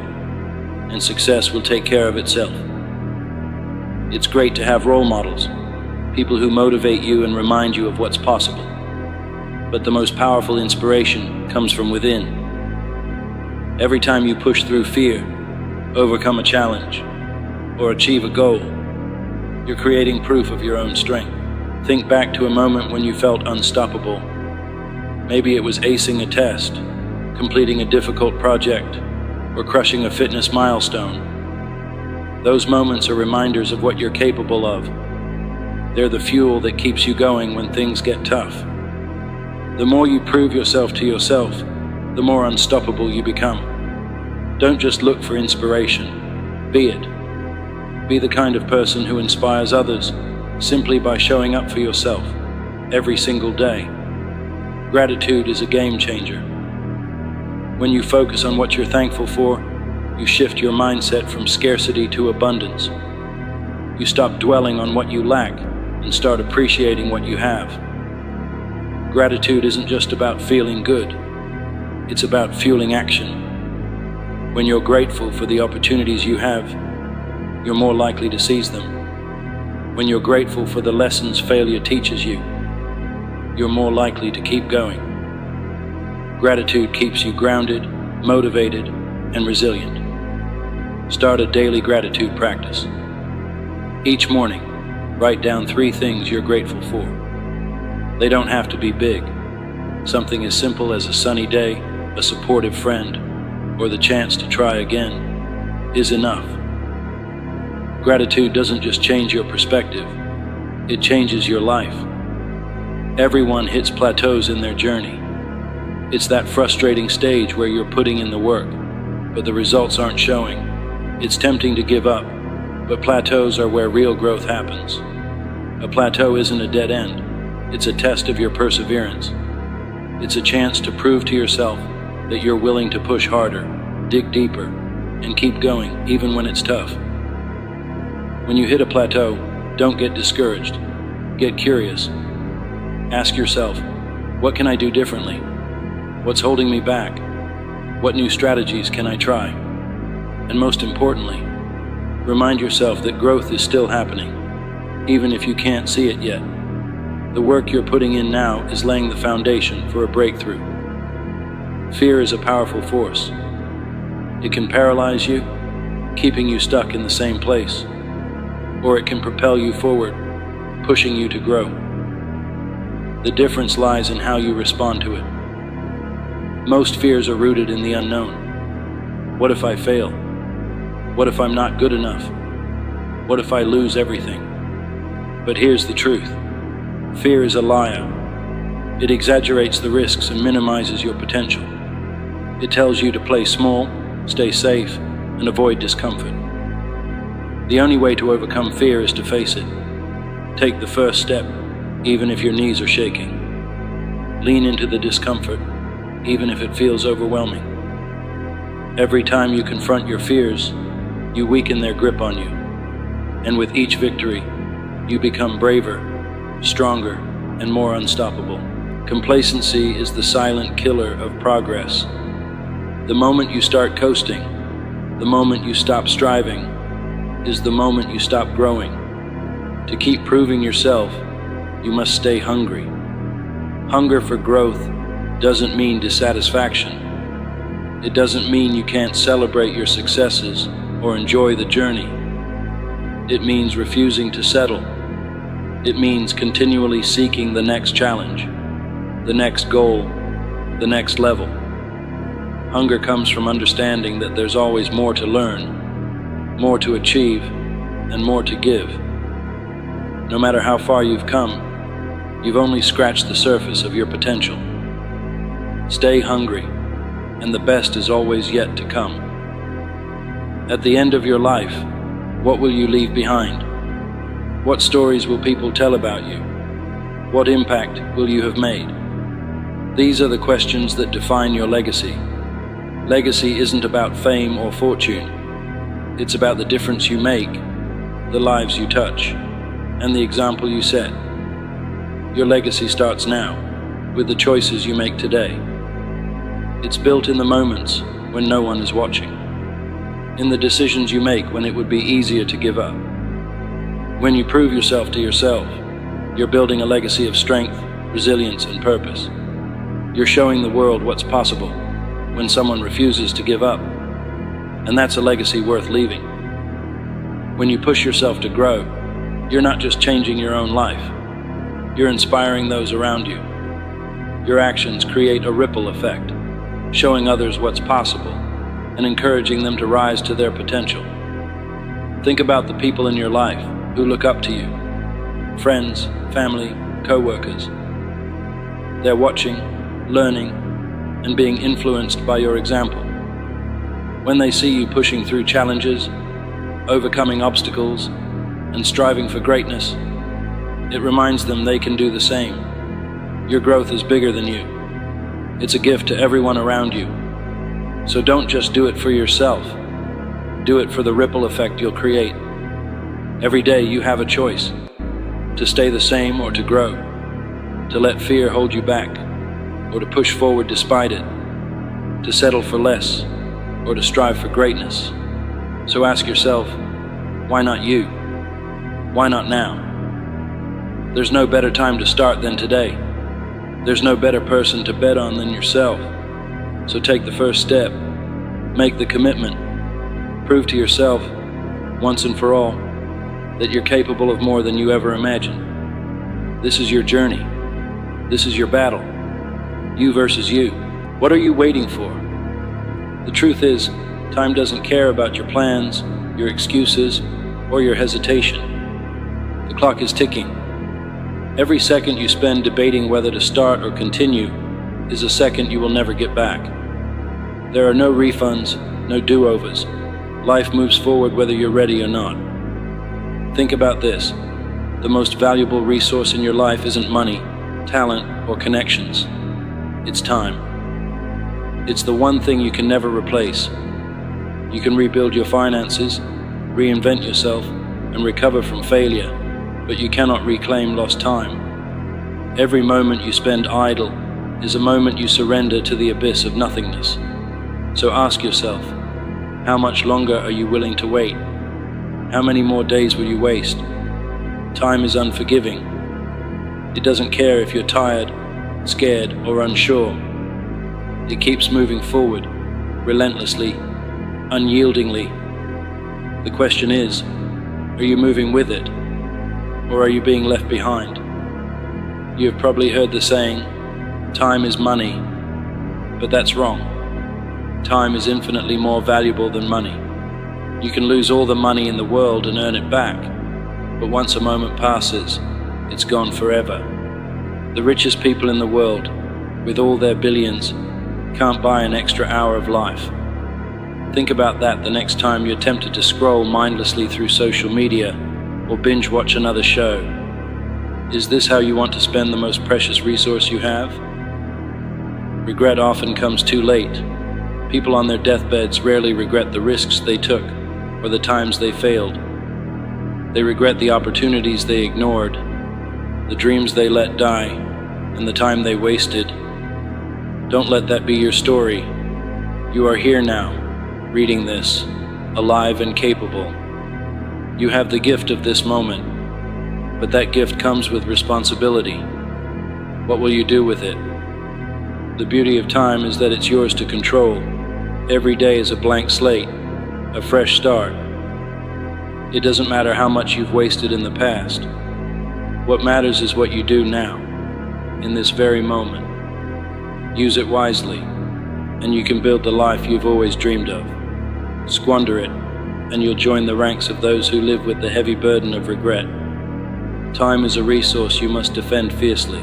and success will take care of itself. It's great to have role models, people who motivate you and remind you of what's possible. But the most powerful inspiration comes from within. Every time you push through fear, overcome a challenge, or achieve a goal, you're creating proof of your own strength. Think back to a moment when you felt unstoppable. Maybe it was acing a test, completing a difficult project, or crushing a fitness milestone. Those moments are reminders of what you're capable of. They're the fuel that keeps you going when things get tough. The more you prove yourself to yourself, the more unstoppable you become. Don't just look for inspiration, be it. Be the kind of person who inspires others simply by showing up for yourself every single day. Gratitude is a game changer. When you focus on what you're thankful for, you shift your mindset from scarcity to abundance. You stop dwelling on what you lack and start appreciating what you have. Gratitude isn't just about feeling good, it's about fueling action. When you're grateful for the opportunities you have, you're more likely to seize them. When you're grateful for the lessons failure teaches you, you're more likely to keep going. Gratitude keeps you grounded, motivated, and resilient. Start a daily gratitude practice. Each morning, write down 3 things you're grateful for. They don't have to be big. Something as simple as a sunny day, a supportive friend, or the chance to try again is enough. Gratitude doesn't just change your perspective, it changes your life. Everyone hits plateaus in their journey. It's that frustrating stage where you're putting in the work, but the results aren't showing. It's tempting to give up, but plateaus are where real growth happens. A plateau isn't a dead end. It's a test of your perseverance. It's a chance to prove to yourself that you're willing to push harder, dig deeper, and keep going even when it's tough. When you hit a plateau, don't get discouraged. Get curious. Ask yourself, what can I do differently? What's holding me back? What new strategies can I try? And most importantly, remind yourself that growth is still happening, even if you can't see it yet. The work you're putting in now is laying the foundation for a breakthrough. Fear is a powerful force. It can paralyze you, keeping you stuck in the same place, or it can propel you forward, pushing you to grow. The difference lies in how you respond to it. Most fears are rooted in the unknown. What if I fail? What if I'm not good enough? What if I lose everything? But here's the truth. Fear is a liar. It exaggerates the risks and minimizes your potential. It tells you to play small, stay safe, and avoid discomfort. The only way to overcome fear is to face it. Take the first step, even if your knees are shaking. Lean into the discomfort, even if it feels overwhelming. Every time you confront your fears, you weaken their grip on you. And with each victory, you become braver, stronger, and more unstoppable. Complacency is the silent killer of progress. The moment you start coasting, the moment you stop striving, is the moment you stop growing. To keep proving yourself, you must stay hungry. Hunger for growth doesn't mean dissatisfaction. It doesn't mean you can't celebrate your successes or enjoy the journey. It means refusing to settle. It means continually seeking the next challenge, the next goal, the next level. Hunger comes from understanding that there's always more to learn, more to achieve, and more to give. No matter how far you've come, you've only scratched the surface of your potential. Stay hungry, and the best is always yet to come. At the end of your life, what will you leave behind? What stories will people tell about you? What impact will you have made? These are the questions that define your legacy. Legacy isn't about fame or fortune. It's about the difference you make, the lives you touch, and the example you set. Your legacy starts now, with the choices you make today. It's built in the moments when no one is watching, in the decisions you make when it would be easier to give up. When you prove yourself to yourself, you're building a legacy of strength, resilience, and purpose. You're showing the world what's possible when someone refuses to give up, and that's a legacy worth leaving. When you push yourself to grow, you're not just changing your own life, you're inspiring those around you. Your actions create a ripple effect, showing others what's possible and encouraging them to rise to their potential. Think about the people in your life who look up to you, friends, family, co-workers. They're watching, learning, and being influenced by your example. When they see you pushing through challenges, overcoming obstacles, and striving for greatness, it reminds them they can do the same. Your growth is bigger than you. It's a gift to everyone around you. So don't just do it for yourself. Do it for the ripple effect you'll create. Every day you have a choice, to stay the same or to grow, to let fear hold you back, or to push forward despite it, to settle for less, or to strive for greatness. So ask yourself, why not you? Why not now? There's no better time to start than today. There's no better person to bet on than yourself. So take the first step, make the commitment, prove to yourself, once and for all, that you're capable of more than you ever imagined. This is your journey. This is your battle. You versus you. What are you waiting for? The truth is, time doesn't care about your plans, your excuses, or your hesitation. The clock is ticking. Every second you spend debating whether to start or continue is a second you will never get back. There are no refunds, no do-overs. Life moves forward whether you're ready or not. Think about this. The most valuable resource in your life isn't money, talent, or connections. It's time. It's the one thing you can never replace. You can rebuild your finances, reinvent yourself, and recover from failure, but you cannot reclaim lost time. Every moment you spend idle is a moment you surrender to the abyss of nothingness. So ask yourself, how much longer are you willing to wait? How many more days will you waste? Time is unforgiving. It doesn't care if you're tired, scared, or unsure. It keeps moving forward, relentlessly, unyieldingly. The question is, are you moving with it, or are you being left behind? You have probably heard the saying, time is money, but that's wrong. Time is infinitely more valuable than money. You can lose all the money in the world and earn it back, but once a moment passes, it's gone forever. The richest people in the world, with all their billions, can't buy an extra hour of life. Think about that the next time you're tempted to scroll mindlessly through social media or binge watch another show. Is this how you want to spend the most precious resource you have? Regret often comes too late. People on their deathbeds rarely regret the risks they took or the times they failed. They regret the opportunities they ignored, the dreams they let die, and the time they wasted. Don't let that be your story. You are here now, reading this, alive and capable. You have the gift of this moment, but that gift comes with responsibility. What will you do with it? The beauty of time is that it's yours to control. Every day is a blank slate, a fresh start. It doesn't matter how much you've wasted in the past. What matters is what you do now, in this very moment. Use it wisely, and you can build the life you've always dreamed of. Squander it, and you'll join the ranks of those who live with the heavy burden of regret. Time is a resource you must defend fiercely.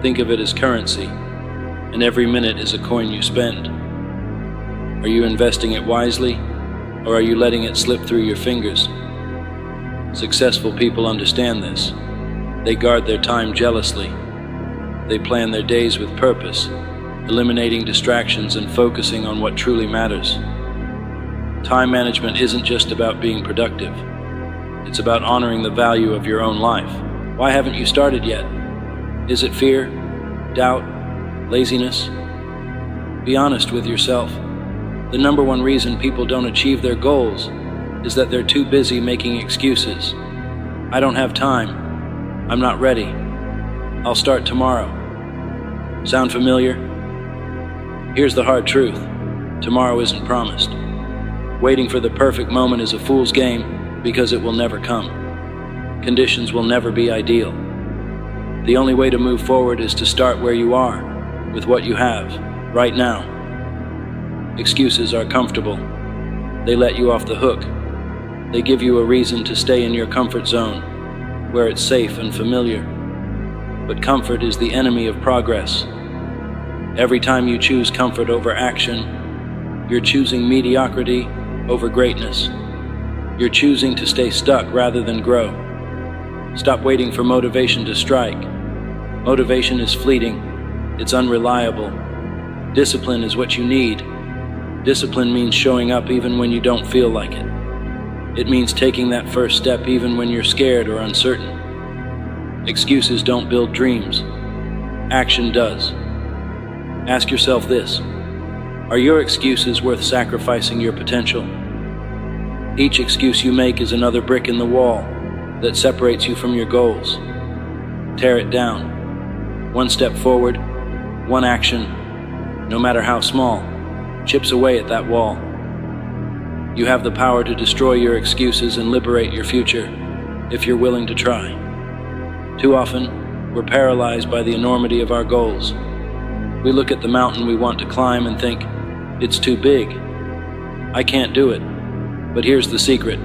Think of it as currency, and every minute is a coin you spend. Are you investing it wisely, or are you letting it slip through your fingers? Successful people understand this. They guard their time jealously. They plan their days with purpose, eliminating distractions and focusing on what truly matters. Time management isn't just about being productive. It's about honoring the value of your own life. Why haven't you started yet? Is it fear, doubt, laziness? Be honest with yourself. The number one reason people don't achieve their goals is that they're too busy making excuses. I don't have time. I'm not ready. I'll start tomorrow. Sound familiar? Here's the hard truth. Tomorrow isn't promised. Waiting for the perfect moment is a fool's game because it will never come. Conditions will never be ideal. The only way to move forward is to start where you are, with what you have, right now. Excuses are comfortable. They let you off the hook. They give you a reason to stay in your comfort zone, where it's safe and familiar. But comfort is the enemy of progress. Every time you choose comfort over action, you're choosing mediocrity over greatness. You're choosing to stay stuck rather than grow. Stop waiting for motivation to strike. Motivation is fleeting. It's unreliable. Discipline is what you need. Discipline means showing up even when you don't feel like it. It means taking that first step even when you're scared or uncertain. Excuses don't build dreams. Action does. Ask yourself this: are your excuses worth sacrificing your potential? Each excuse you make is another brick in the wall that separates you from your goals. Tear it down. One step forward, one action, no matter how small, chips away at that wall. You have the power to destroy your excuses and liberate your future if you're willing to try. Too often, we're paralyzed by the enormity of our goals. We look at the mountain we want to climb and think, it's too big. I can't do it. But here's the secret.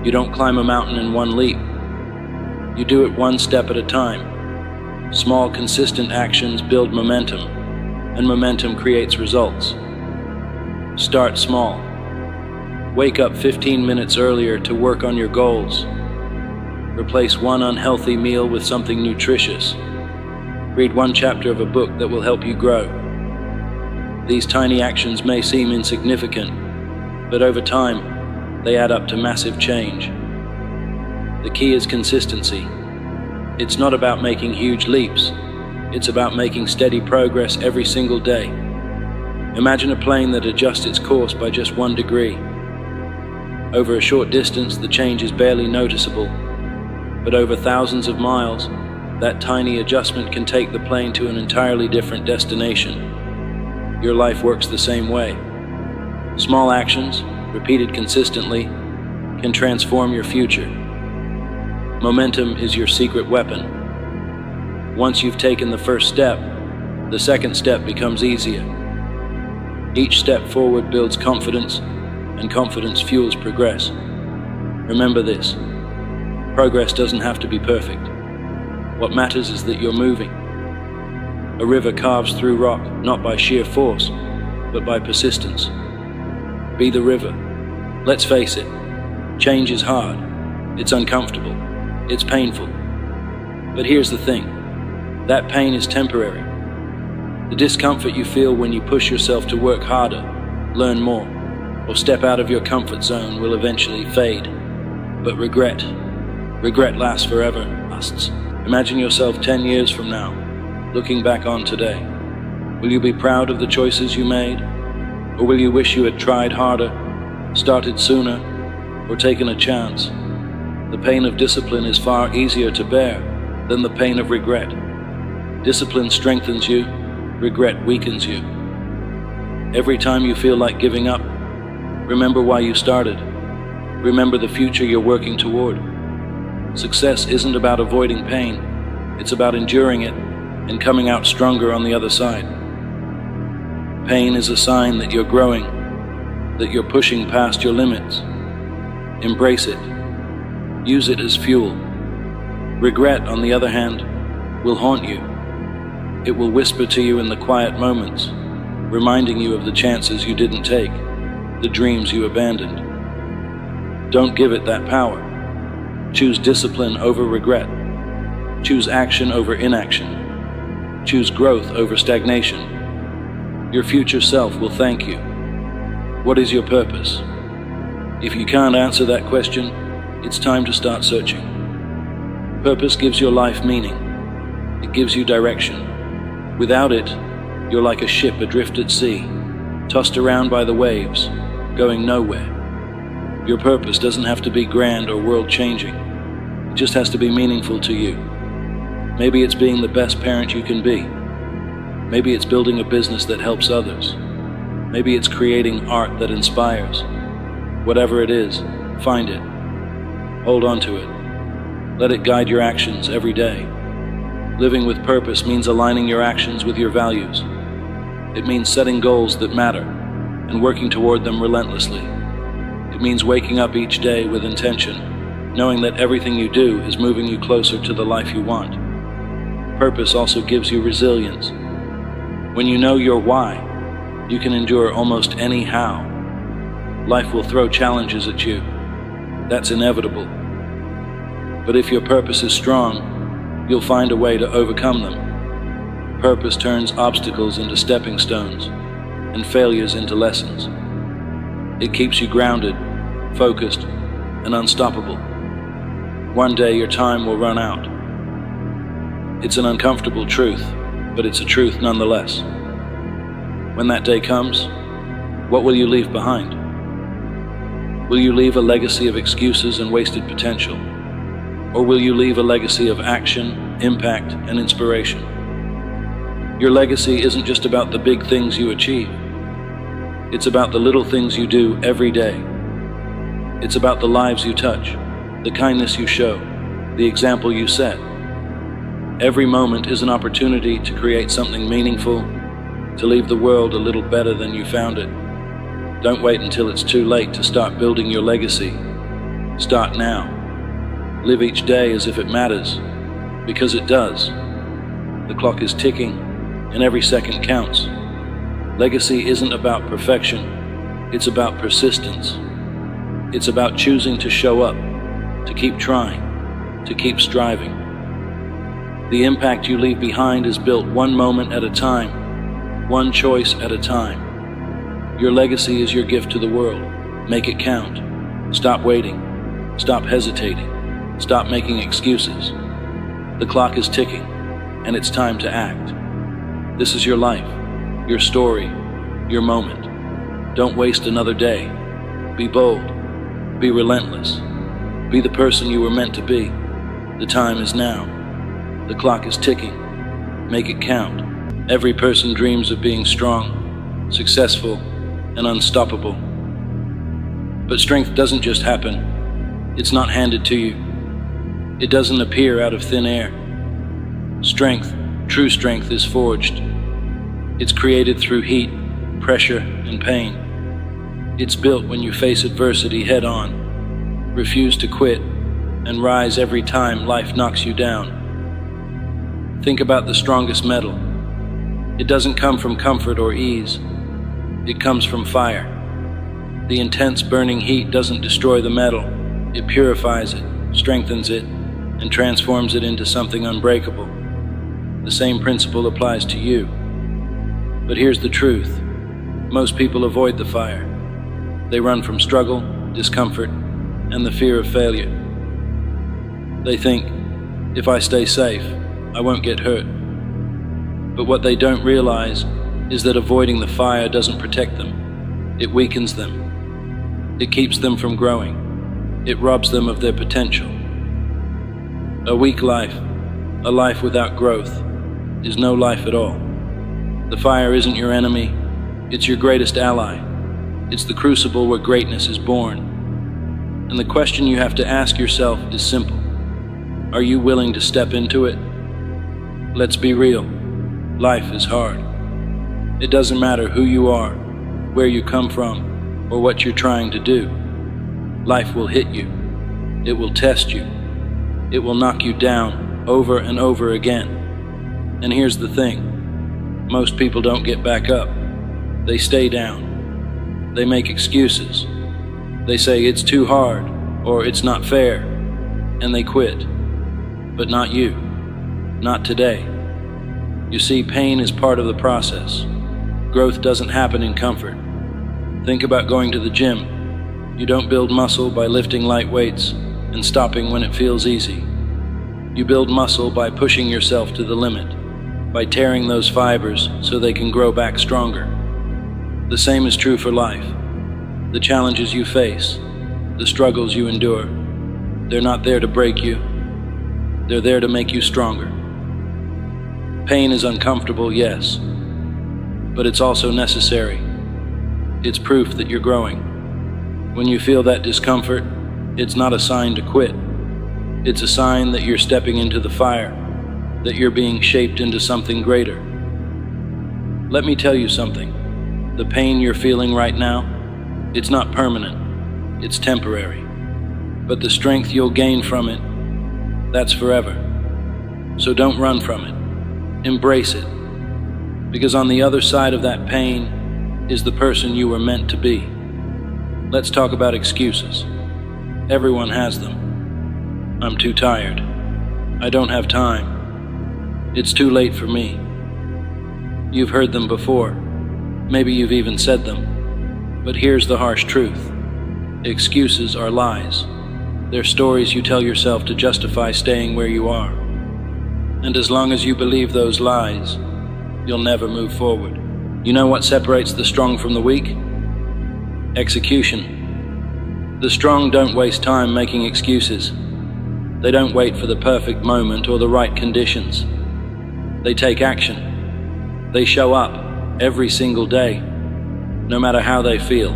You don't climb a mountain in one leap. You do it one step at a time. Small, consistent actions build momentum, and momentum creates results. Start small. Wake up 15 minutes earlier to work on your goals. Replace one unhealthy meal with something nutritious. Read one chapter of a book that will help you grow. These tiny actions may seem insignificant, but over time, they add up to massive change. The key is consistency. It's not about making huge leaps. It's about making steady progress every single day. Imagine a plane that adjusts its course by just 1 degree. Over a short distance, the change is barely noticeable, but over thousands of miles, that tiny adjustment can take the plane to an entirely different destination. Your life works the same way. Small actions, repeated consistently, can transform your future. Momentum is your secret weapon. Once you've taken the first step, the second step becomes easier. Each step forward builds confidence, and confidence fuels progress. Remember this: Progress doesn't have to be perfect. What matters is that you're moving. A river carves through rock, not by sheer force, but by persistence. Be the river. Let's face it, change is hard. It's uncomfortable. It's painful. But here's the thing. That pain is temporary. The discomfort you feel when you push yourself to work harder, learn more, or step out of your comfort zone will eventually fade. But regret lasts forever. Imagine yourself 10 years from now, looking back on today. Will you be proud of the choices you made? Or will you wish you had tried harder, started sooner, or taken a chance? The pain of discipline is far easier to bear than the pain of regret. Discipline strengthens you, regret weakens you. Every time you feel like giving up, remember why you started. Remember the future you're working toward. Success isn't about avoiding pain, it's about enduring it and coming out stronger on the other side. Pain is a sign that you're growing, that you're pushing past your limits. Embrace it. Use it as fuel. Regret, on the other hand, will haunt you. It will whisper to you in the quiet moments, reminding you of the chances you didn't take, the dreams you abandoned. Don't give it that power. Choose discipline over regret. Choose action over inaction. Choose growth over stagnation. Your future self will thank you. What is your purpose? If you can't answer that question, it's time to start searching. Purpose gives your life meaning. It gives you direction. Without it, you're like a ship adrift at sea, tossed around by the waves, going nowhere. Your purpose doesn't have to be grand or world-changing. It just has to be meaningful to you. Maybe it's being the best parent you can be. Maybe it's building a business that helps others. Maybe it's creating art that inspires. Whatever it is, find it. Hold on to it. Let it guide your actions every day. Living with purpose means aligning your actions with your values. It means setting goals that matter and working toward them relentlessly. It means waking up each day with intention, knowing that everything you do is moving you closer to the life you want. Purpose also gives you resilience. When you know your why, you can endure almost any how. Life will throw challenges at you. That's inevitable. But if your purpose is strong, you'll find a way to overcome them. Purpose turns obstacles into stepping stones and failures into lessons. It keeps you grounded, focused, and unstoppable. One day your time will run out. It's an uncomfortable truth, but it's a truth nonetheless. When that day comes, what will you leave behind? Will you leave a legacy of excuses and wasted potential? Or will you leave a legacy of action, impact, and inspiration? Your legacy isn't just about the big things you achieve. It's about the little things you do every day. It's about the lives you touch, the kindness you show, the example you set. Every moment is an opportunity to create something meaningful, to leave the world a little better than you found it. Don't wait until it's too late to start building your legacy. Start now. Live each day as if it matters, because it does. The clock is ticking, and every second counts. Legacy isn't about perfection, it's about persistence. It's about choosing to show up, to keep trying, to keep striving. The impact you leave behind is built one moment at a time, one choice at a time. Your legacy is your gift to the world. Make it count. Stop waiting. Stop hesitating. Stop making excuses. The clock is ticking, and it's time to act. This is your life, your story, your moment. Don't waste another day. Be bold. Be relentless. Be the person you were meant to be. The time is now. The clock is ticking. Make it count. Every person dreams of being strong, successful, and unstoppable. But strength doesn't just happen. It's not handed to you. It doesn't appear out of thin air. Strength, true strength, is forged. It's created through heat, pressure, and pain. It's built when you face adversity head on, refuse to quit, and rise every time life knocks you down. Think about the strongest metal. It doesn't come from comfort or ease. It comes from fire. The intense burning heat doesn't destroy the metal. It purifies it, strengthens it, and transforms it into something unbreakable. The same principle applies to you. But here's the truth. Most people avoid the fire. They run from struggle, discomfort, and the fear of failure. They think, if I stay safe, I won't get hurt. But what they don't realize is that avoiding the fire doesn't protect them. It weakens them. It keeps them from growing. It robs them of their potential. A weak life, a life without growth, is no life at all. The fire isn't your enemy, it's your greatest ally. It's the crucible where greatness is born. And the question you have to ask yourself is simple. Are you willing to step into it? Let's be real. Life is hard. It doesn't matter who you are, where you come from, or what you're trying to do. Life will hit you. It will test you. It will knock you down over and over again. And here's the thing. Most people don't get back up. They stay down. They make excuses. They say it's too hard or it's not fair, and they quit. But not you. Not today. You see, pain is part of the process. Growth doesn't happen in comfort. Think about going to the gym. You don't build muscle by lifting light weights and stopping when it feels easy. You build muscle by pushing yourself to the limit, by tearing those fibers so they can grow back stronger. The same is true for life. The challenges you face, the struggles you endure, they're not there to break you. They're there to make you stronger. Pain is uncomfortable, yes, but it's also necessary. It's proof that you're growing. When you feel that discomfort, it's not a sign to quit. It's a sign that you're stepping into the fire, that you're being shaped into something greater. Let me tell you something. The pain you're feeling right now, it's not permanent, it's temporary. But the strength you'll gain from it, that's forever. So don't run from it. Embrace it. Because on the other side of that pain is the person you were meant to be. Let's talk about excuses. Everyone has them. I'm too tired. I don't have time. It's too late for me. You've heard them before. Maybe you've even said them. But here's the harsh truth. Excuses are lies. They're stories you tell yourself to justify staying where you are. And as long as you believe those lies, you'll never move forward. You know what separates the strong from the weak? Execution. The strong don't waste time making excuses. They don't wait for the perfect moment or the right conditions. They take action. They show up every single day, no matter how they feel,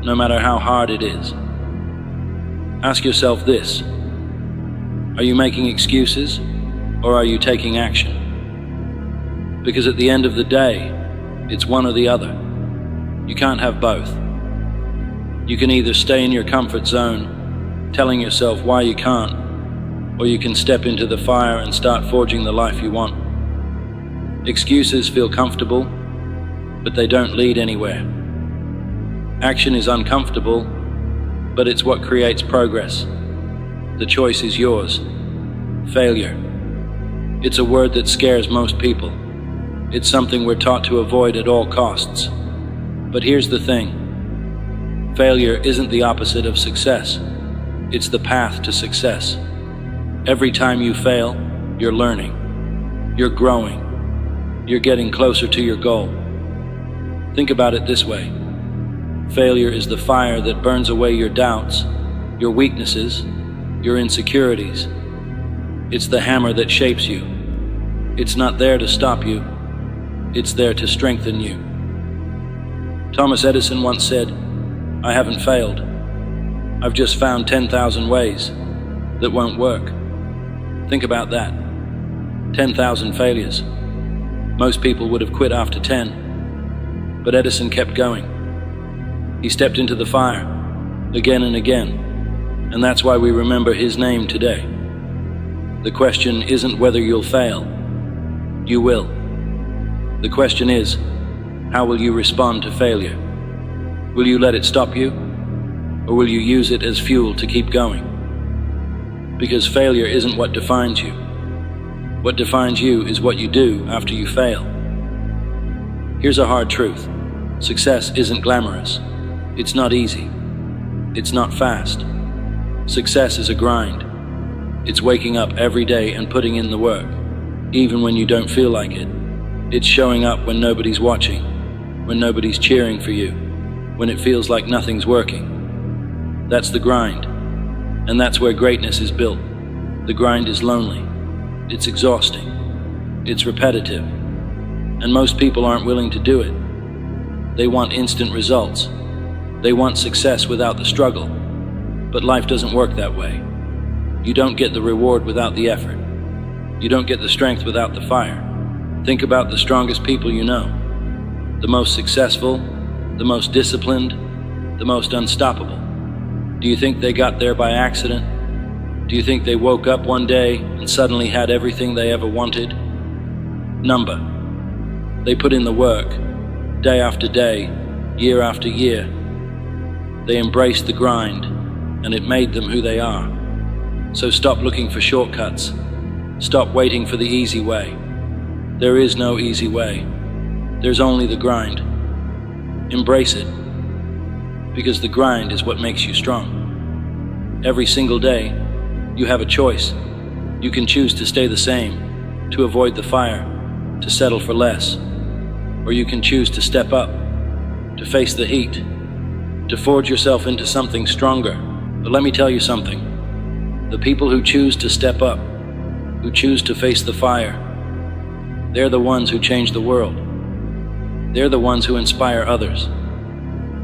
no matter how hard it is. Ask yourself this: are you making excuses or are you taking action? Because at the end of the day, it's one or the other. You can't have both. You can either stay in your comfort zone, telling yourself why you can't, or you can step into the fire and start forging the life you want. Excuses feel comfortable, but they don't lead anywhere. Action is uncomfortable, but it's what creates progress. The choice is yours. Failure. It's a word that scares most people. It's something we're taught to avoid at all costs. But here's the thing. Failure isn't the opposite of success. It's the path to success. Every time you fail, you're learning. You're growing. You're getting closer to your goal. Think about it this way. Failure is the fire that burns away your doubts, your weaknesses, your insecurities. It's the hammer that shapes you. It's not there to stop you. It's there to strengthen you. Thomas Edison once said, "I haven't failed. I've just found 10,000 ways that won't work." Think about that. 10,000 failures. Most people would have quit after 10. But Edison kept going. He stepped into the fire, again and again, And that's why we remember his name today. The question isn't whether you'll fail. You will. The question is, how will you respond to failure? Will you let it stop you? Or will you use it as fuel to keep going? Because failure isn't what defines you. What defines you is what you do after you fail. Here's a hard truth. Success isn't glamorous. It's not easy. It's not fast. Success is a grind. It's waking up every day and putting in the work, even when you don't feel like it. It's showing up when nobody's watching, when nobody's cheering for you, when it feels like nothing's working. That's the grind. And that's where greatness is built. The grind is lonely. It's exhausting. It's repetitive. And most people aren't willing to do it. They want instant results. They want success without the struggle. But life doesn't work that way. You don't get the reward without the effort. You don't get the strength without the fire. Think about the strongest people you know. The most successful, the most disciplined, the most unstoppable. Do you think they got there by accident? Do you think they woke up one day and suddenly had everything they ever wanted? Number. They put in the work, day after day, year after year. They embraced the grind, and it made them who they are. So stop looking for shortcuts. Stop waiting for the easy way. There is no easy way. There's only the grind. Embrace it. Because the grind is what makes you strong. Every single day, you have a choice. You can choose to stay the same, to avoid the fire, to settle for less. Or you can choose to step up, to face the heat, to forge yourself into something stronger. But let me tell you something. The people who choose to step up, who choose to face the fire, they're the ones who change the world. They're the ones who inspire others.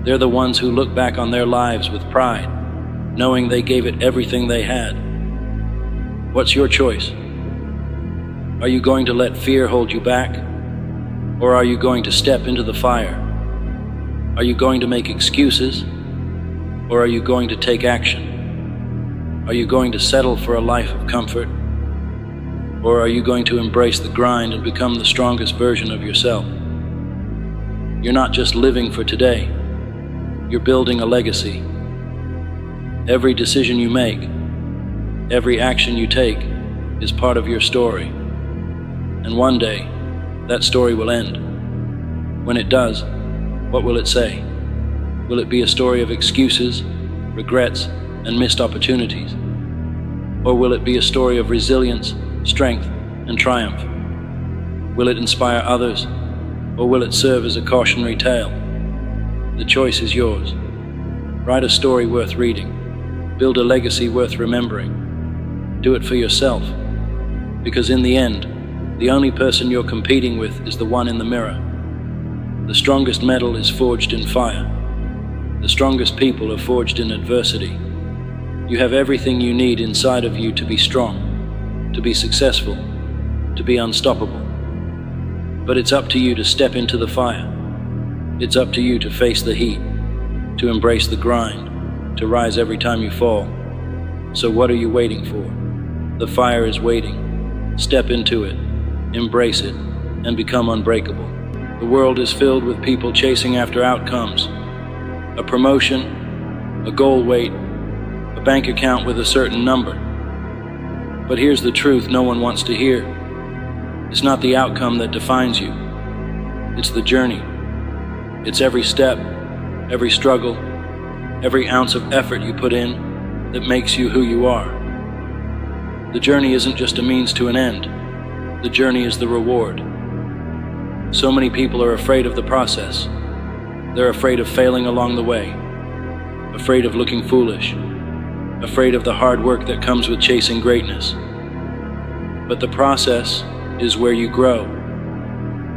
They're the ones who look back on their lives with pride, knowing they gave it everything they had. What's your choice? Are you going to let fear hold you back? Or are you going to step into the fire? Are you going to make excuses? Or are you going to take action? Are you going to settle for a life of comfort? Or are you going to embrace the grind and become the strongest version of yourself? You're not just living for today. You're building a legacy. Every decision you make, every action you take is part of your story. And one day, that story will end. When it does, what will it say? Will it be a story of excuses, regrets, and missed opportunities? Or will it be a story of resilience, strength, and triumph? Will it inspire others, or will it serve as a cautionary tale? The choice is yours. Write a story worth reading. Build a legacy worth remembering. Do it for yourself, because in the end, the only person you're competing with is the one in the mirror. The strongest metal is forged in fire. The strongest people are forged in adversity. You have everything you need inside of you to be strong, to be successful, to be unstoppable. But it's up to you to step into the fire. It's up to you to face the heat, to embrace the grind, to rise every time you fall. So what are you waiting for? The fire is waiting. Step into it, embrace it, and become unbreakable. The world is filled with people chasing after outcomes. A promotion, a goal weight, a bank account with a certain number. But here's the truth no one wants to hear. It's not the outcome that defines you. It's the journey. It's every step, every struggle, every ounce of effort you put in that makes you who you are. The journey isn't just a means to an end. The journey is the reward. So many people are afraid of the process. They're afraid of failing along the way, afraid of looking foolish, afraid of the hard work that comes with chasing greatness. But the process is where you grow.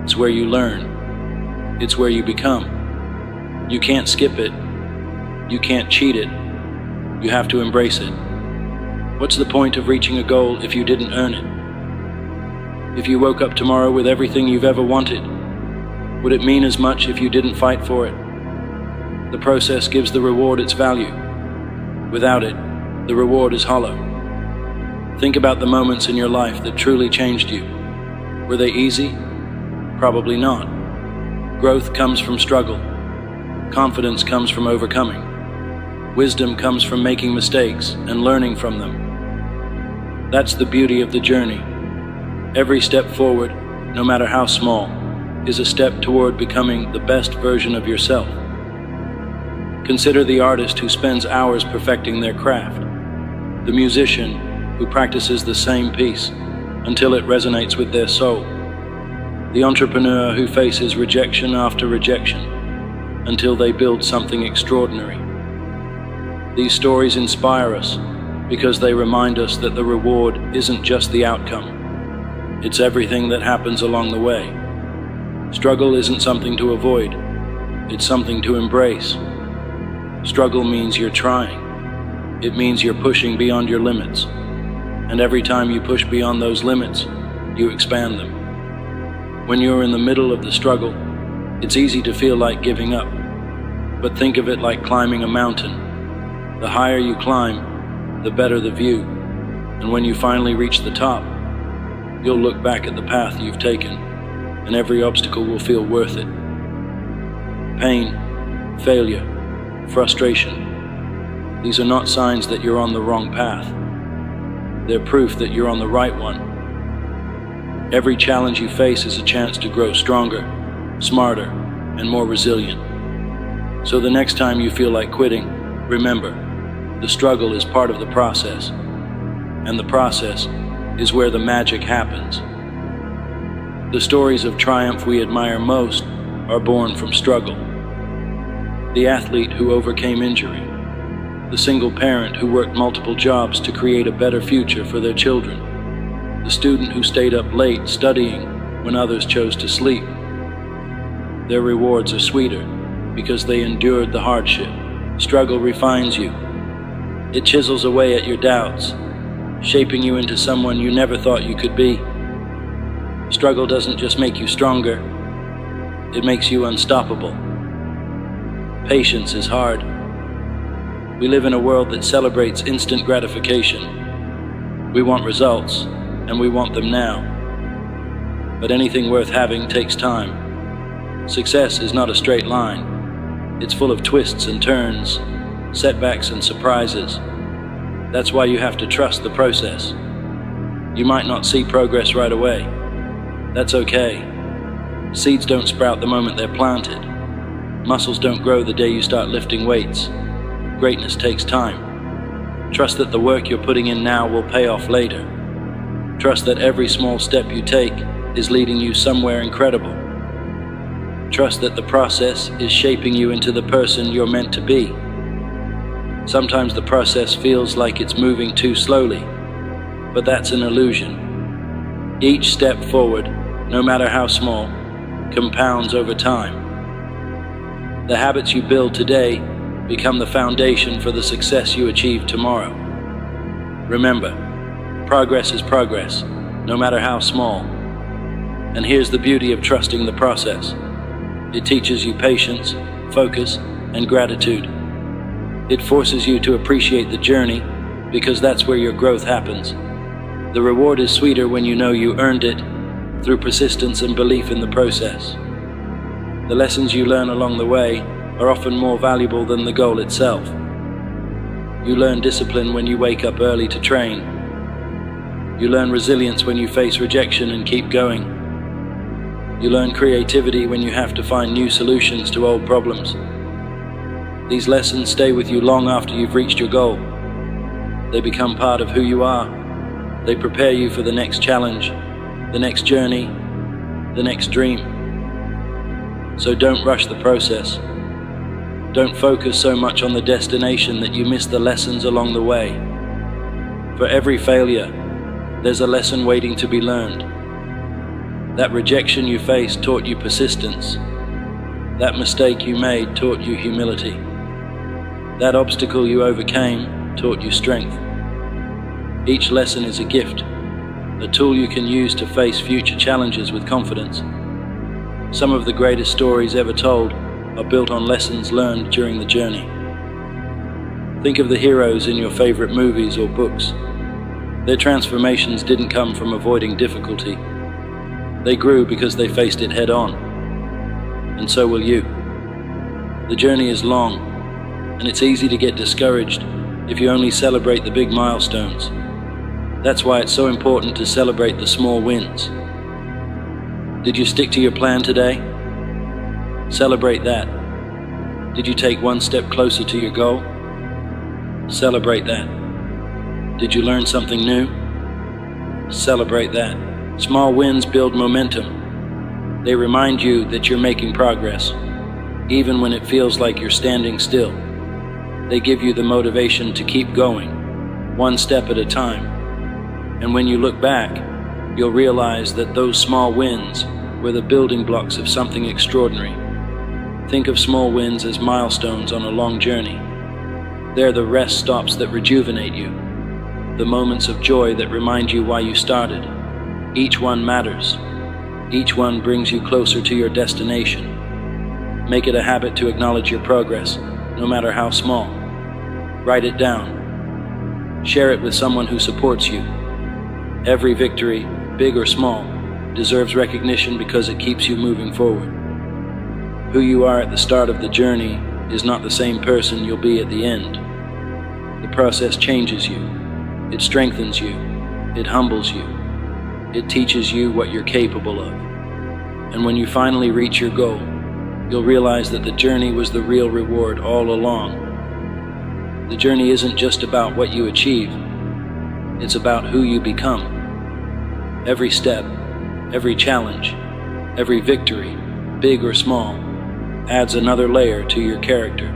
It's where you learn. It's where you become. You can't skip it. You can't cheat it. You have to embrace it. What's the point of reaching a goal if you didn't earn it? If you woke up tomorrow with everything you've ever wanted, would it mean as much if you didn't fight for it? The process gives the reward its value. Without it, the reward is hollow. Think about the moments in your life that truly changed you. Were they easy? Probably not. Growth comes from struggle. Confidence comes from overcoming. Wisdom comes from making mistakes and learning from them. That's the beauty of the journey. Every step forward, no matter how small, is a step toward becoming the best version of yourself. Consider the artist who spends hours perfecting their craft, the musician who practices the same piece until it resonates with their soul, the entrepreneur who faces rejection after rejection until they build something extraordinary. These stories inspire us because they remind us that the reward isn't just the outcome, it's everything that happens along the way. Struggle isn't something to avoid, it's something to embrace. Struggle means you're trying. It means you're pushing beyond your limits. And every time you push beyond those limits, you expand them. When you're in the middle of the struggle, it's easy to feel like giving up. But think of it like climbing a mountain. The higher you climb, the better the view. And when you finally reach the top, you'll look back at the path you've taken, and every obstacle will feel worth it. Pain, failure, frustration. These are not signs that you're on the wrong path. They're proof that you're on the right one. Every challenge you face is a chance to grow stronger, smarter, and more resilient. So the next time you feel like quitting, remember, the struggle is part of the process, and the process is where the magic happens. The stories of triumph we admire most are born from struggle. The athlete who overcame injury, the single parent who worked multiple jobs to create a better future for their children, the student who stayed up late studying when others chose to sleep. Their rewards are sweeter because they endured the hardship. Struggle refines you. It chisels away at your doubts, shaping you into someone you never thought you could be. Struggle doesn't just make you stronger, it makes you unstoppable. Patience is hard. We live in a world that celebrates instant gratification. We want results, and we want them now. But anything worth having takes time. Success is not a straight line. It's full of twists and turns, setbacks and surprises. That's why you have to trust the process. You might not see progress right away. That's okay. Seeds don't sprout the moment they're planted. Muscles don't grow the day you start lifting weights. Greatness takes time. Trust that the work you're putting in now will pay off later. Trust that every small step you take is leading you somewhere incredible. Trust that the process is shaping you into the person you're meant to be. Sometimes the process feels like it's moving too slowly, but that's an illusion. Each step forward, no matter how small, compounds over time. The habits you build today become the foundation for the success you achieve tomorrow. Remember, progress is progress, no matter how small. And here's the beauty of trusting the process. It teaches you patience, focus, and gratitude. It forces you to appreciate the journey because that's where your growth happens. The reward is sweeter when you know you earned it through persistence and belief in the process. The lessons you learn along the way are often more valuable than the goal itself. You learn discipline when you wake up early to train. You learn resilience when you face rejection and keep going. You learn creativity when you have to find new solutions to old problems. These lessons stay with you long after you've reached your goal. They become part of who you are. They prepare you for the next challenge, the next journey, the next dream. So don't rush the process. Don't focus so much on the destination that you miss the lessons along the way. For every failure, there's a lesson waiting to be learned. That rejection you faced taught you persistence. That mistake you made taught you humility. That obstacle you overcame taught you strength. Each lesson is a gift, a tool you can use to face future challenges with confidence. Some of the greatest stories ever told are built on lessons learned during the journey. Think of the heroes in your favorite movies or books. Their transformations didn't come from avoiding difficulty. They grew because they faced it head on. And so will you. The journey is long, and it's easy to get discouraged if you only celebrate the big milestones. That's why it's so important to celebrate the small wins. Did you stick to your plan today? Celebrate that. Did you take one step closer to your goal? Celebrate that. Did you learn something new? Celebrate that. Small wins build momentum. They remind you that you're making progress, even when it feels like you're standing still. They give you the motivation to keep going, one step at a time. And when you look back, you'll realize that those small wins were the building blocks of something extraordinary. Think of small wins as milestones on a long journey. They're the rest stops that rejuvenate you, the moments of joy that remind you why you started. Each one matters. Each one brings you closer to your destination. Make it a habit to acknowledge your progress, no matter how small. Write it down. Share it with someone who supports you. Every victory, big or small, deserves recognition because it keeps you moving forward. Who you are at the start of the journey is not the same person you'll be at the end. The process changes you. It strengthens you. It humbles you. It teaches you what you're capable of. And when you finally reach your goal, you'll realize that the journey was the real reward all along. The journey isn't just about what you achieve. It's about who you become. Every step, every challenge, every victory, big or small, adds another layer to your character.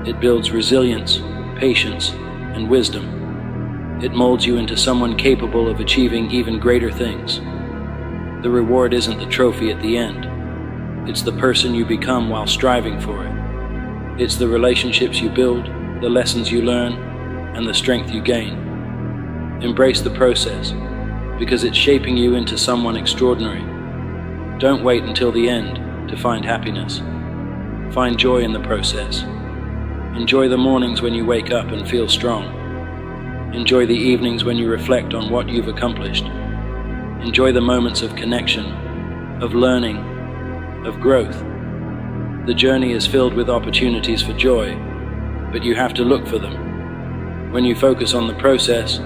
It builds resilience, patience, and wisdom. It molds you into someone capable of achieving even greater things. The reward isn't the trophy at the end. It's the person you become while striving for it. It's the relationships you build, the lessons you learn, and the strength you gain. Embrace the process, because it's shaping you into someone extraordinary. Don't wait until the end to find happiness. Find joy in the process. Enjoy the mornings when you wake up and feel strong. Enjoy the evenings when you reflect on what you've accomplished. Enjoy the moments of connection, of learning, of growth. The journey is filled with opportunities for joy, but you have to look for them. When you focus on the process,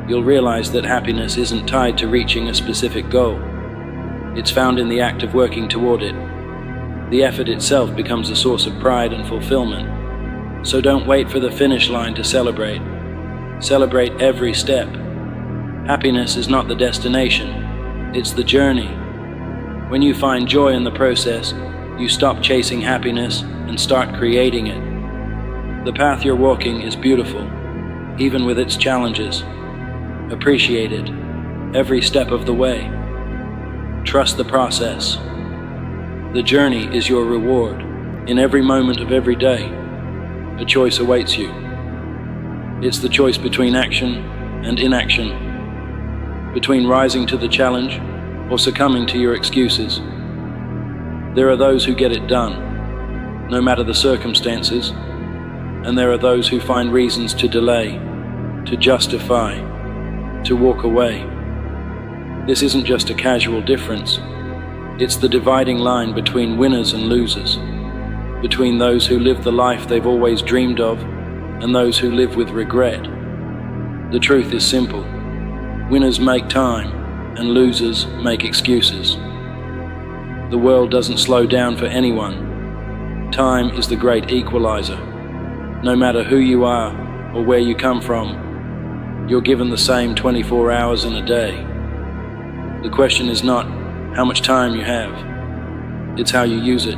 you'll realize that happiness isn't tied to reaching a specific goal. It's found in the act of working toward it. The effort itself becomes a source of pride and fulfillment. So don't wait for the finish line to celebrate. Celebrate every step. Happiness is not the destination, it's the journey. When you find joy in the process, you stop chasing happiness and start creating it. The path you're walking is beautiful, even with its challenges. Appreciate it, every step of the way. Trust the process. The journey is your reward. In every moment of every day, a choice awaits you. It's the choice between action and inaction, between rising to the challenge or succumbing to your excuses. There are those who get it done, no matter the circumstances, and there are those who find reasons to delay, to justify, to walk away. This isn't just a casual difference. It's the dividing line between winners and losers, between those who live the life they've always dreamed of and those who live with regret. The truth is simple. Winners make time and losers make excuses. The world doesn't slow down for anyone. Time is the great equalizer. No matter who you are or where you come from, you're given the same 24 hours in a day. The question is not how much time you have, it's how you use it.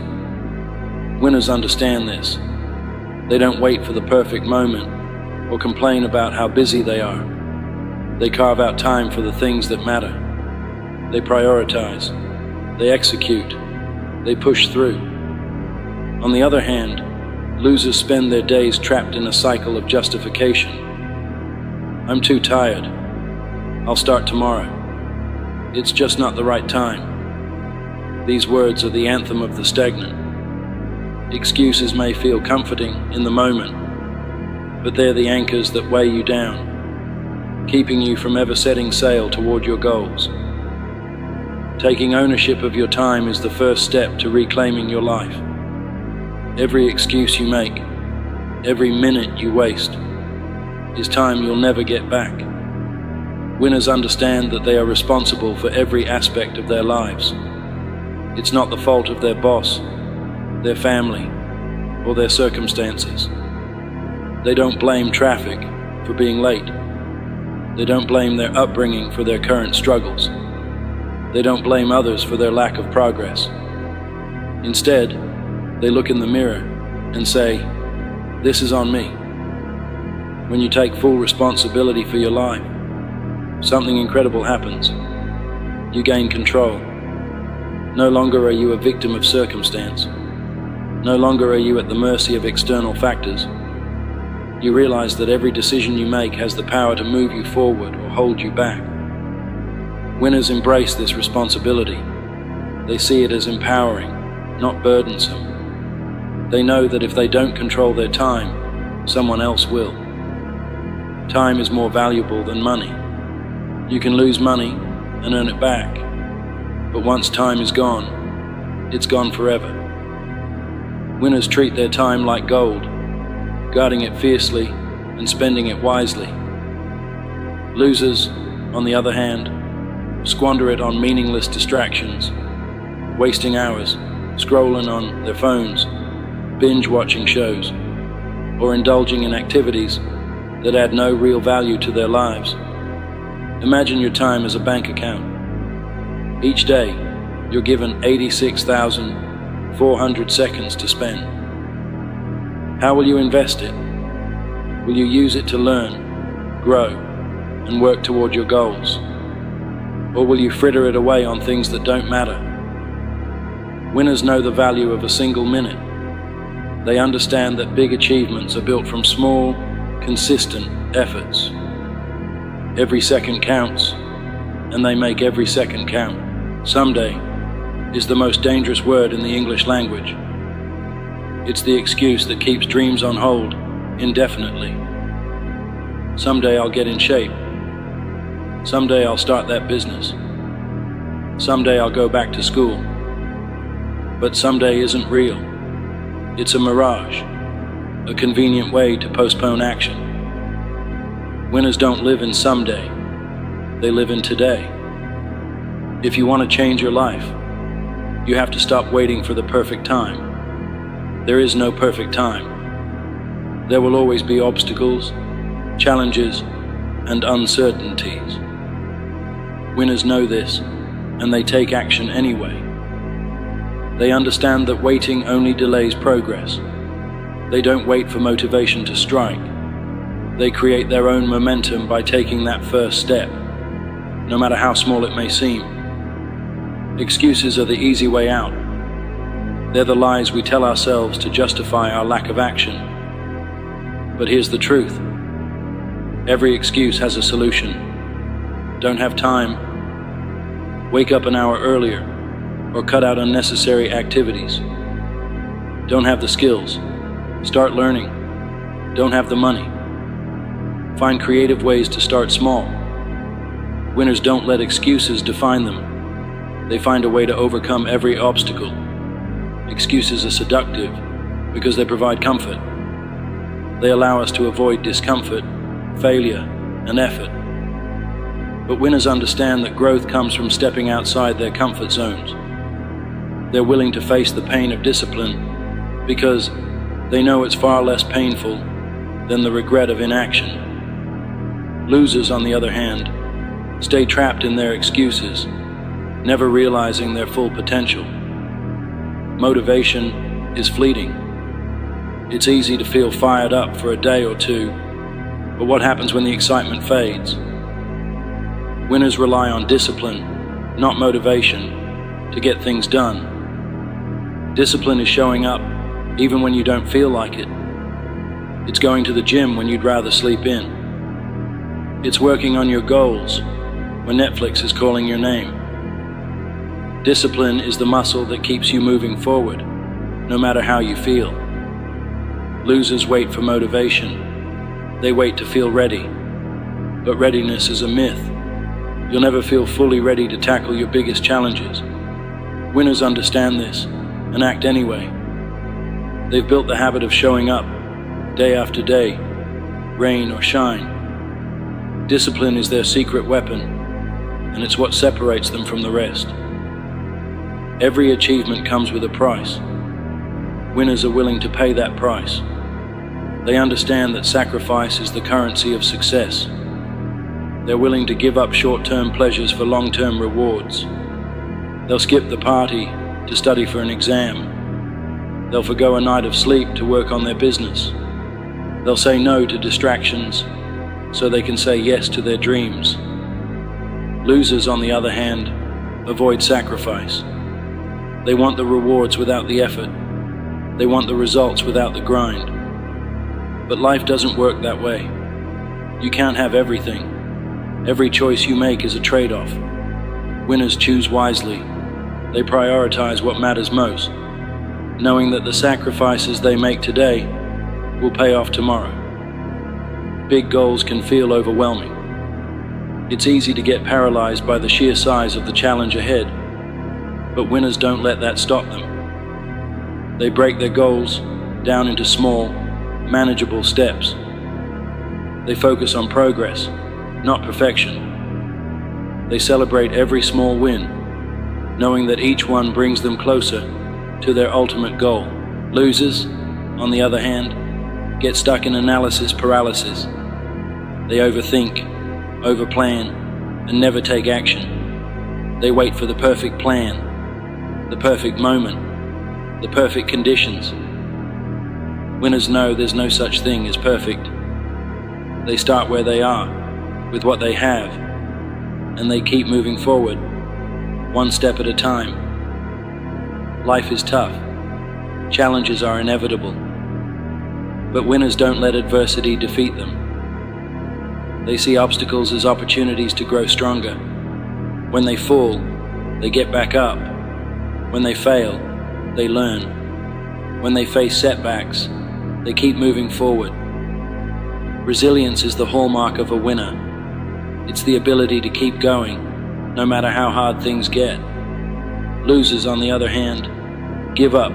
Winners understand this. They don't wait for the perfect moment or complain about how busy they are. They carve out time for the things that matter. They prioritize. They execute. They push through. On the other hand, losers spend their days trapped in a cycle of justification. I'm too tired. I'll start tomorrow. It's just not the right time. These words are the anthem of the stagnant. Excuses may feel comforting in the moment, but they're the anchors that weigh you down, keeping you from ever setting sail toward your goals. Taking ownership of your time is the first step to reclaiming your life. Every excuse you make, every minute you waste, is time you'll never get back. Winners understand that they are responsible for every aspect of their lives. It's not the fault of their boss, their family, or their circumstances. They don't blame traffic for being late. They don't blame their upbringing for their current struggles. They don't blame others for their lack of progress. Instead, they look in the mirror and say, "This is on me." When you take full responsibility for your life, something incredible happens. You gain control. No longer are you a victim of circumstance. No longer are you at the mercy of external factors. You realize that every decision you make has the power to move you forward or hold you back. Winners embrace this responsibility. They see it as empowering, not burdensome. They know that if they don't control their time, someone else will. Time is more valuable than money. You can lose money and earn it back, but once time is gone, it's gone forever. Winners treat their time like gold, guarding it fiercely and spending it wisely. Losers, on the other hand, squander it on meaningless distractions, wasting hours scrolling on their phones, binge-watching shows, or indulging in activities that add no real value to their lives. Imagine your time as a bank account. Each day, you're given 86,400 seconds to spend. How will you invest it? Will you use it to learn, grow, and work toward your goals? Or will you fritter it away on things that don't matter? Winners know the value of a single minute. They understand that big achievements are built from small, consistent efforts. Every second counts, and they make every second count. Someday is the most dangerous word in the English language. It's the excuse that keeps dreams on hold indefinitely. Someday I'll get in shape. Someday I'll start that business. Someday I'll go back to school. But someday isn't real. It's a mirage, a convenient way to postpone action. Winners don't live in someday, they live in today. If you want to change your life, you have to stop waiting for the perfect time. There is no perfect time. There will always be obstacles, challenges, and uncertainties. Winners know this, and they take action anyway. They understand that waiting only delays progress. They don't wait for motivation to strike. They create their own momentum by taking that first step, no matter how small it may seem. Excuses are the easy way out. They're the lies we tell ourselves to justify our lack of action. But here's the truth. Every excuse has a solution. Don't have time? Wake up an hour earlier, or cut out unnecessary activities. Don't have the skills? Start learning. Don't have the money? Find creative ways to start small. Winners don't let excuses define them. They find a way to overcome every obstacle. Excuses are seductive because they provide comfort. They allow us to avoid discomfort, failure, and effort. But winners understand that growth comes from stepping outside their comfort zones. They're willing to face the pain of discipline because they know it's far less painful than the regret of inaction. Losers, on the other hand, stay trapped in their excuses, never realizing their full potential. Motivation is fleeting. It's easy to feel fired up for a day or two, but what happens when the excitement fades? Winners rely on discipline, not motivation, to get things done. Discipline is showing up even when you don't feel like it. It's going to the gym when you'd rather sleep in. It's working on your goals when Netflix is calling your name. Discipline is the muscle that keeps you moving forward, no matter how you feel. Losers wait for motivation. They wait to feel ready. But readiness is a myth. You'll never feel fully ready to tackle your biggest challenges. Winners understand this and act anyway. They've built the habit of showing up, day after day, rain or shine. Discipline is their secret weapon, and it's what separates them from the rest. Every achievement comes with a price. Winners are willing to pay that price. They understand that sacrifice is the currency of success. They're willing to give up short-term pleasures for long-term rewards. They'll skip the party to study for an exam. They'll forgo a night of sleep to work on their business. They'll say no to distractions so they can say yes to their dreams. Losers, on the other hand, avoid sacrifice. They want the rewards without the effort. They want the results without the grind. But life doesn't work that way. You can't have everything. Every choice you make is a trade-off. Winners choose wisely. They prioritize what matters most, knowing that the sacrifices they make today will pay off tomorrow. Big goals can feel overwhelming. It's easy to get paralyzed by the sheer size of the challenge ahead, but winners don't let that stop them. They break their goals down into small, manageable steps. They focus on progress, not perfection. They celebrate every small win, knowing that each one brings them closer to their ultimate goal. Losers, on the other hand, get stuck in analysis paralysis. They overthink, overplan, and never take action. They wait for the perfect plan, the perfect moment, the perfect conditions. Winners know there's no such thing as perfect. They start where they are, with what they have, and they keep moving forward, one step at a time. Life is tough. Challenges are inevitable. But winners don't let adversity defeat them. They see obstacles as opportunities to grow stronger. When they fall, they get back up. When they fail, they learn. When they face setbacks, they keep moving forward. Resilience is the hallmark of a winner. It's the ability to keep going, no matter how hard things get. Losers, on the other hand, give up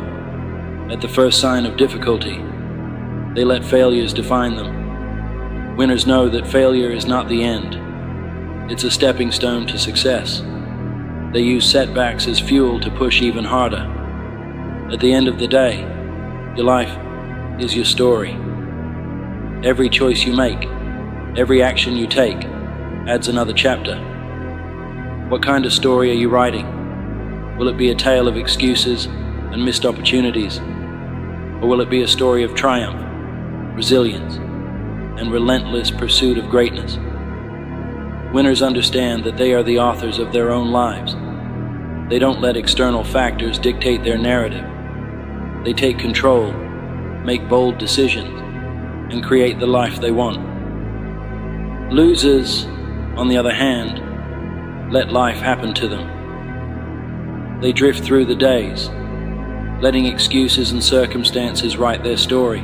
at the first sign of difficulty. They let failures define them. Winners know that failure is not the end. It's a stepping stone to success. They use setbacks as fuel to push even harder. At the end of the day, your life is your story. Every choice you make, every action you take, adds another chapter. What kind of story are you writing? Will it be a tale of excuses and missed opportunities? Or will it be a story of triumph, resilience, and relentless pursuit of greatness? Winners understand that they are the authors of their own lives. They don't let external factors dictate their narrative. They take control, make bold decisions, and create the life they want. Losers, on the other hand, let life happen to them. They drift through the days, letting excuses and circumstances write their story.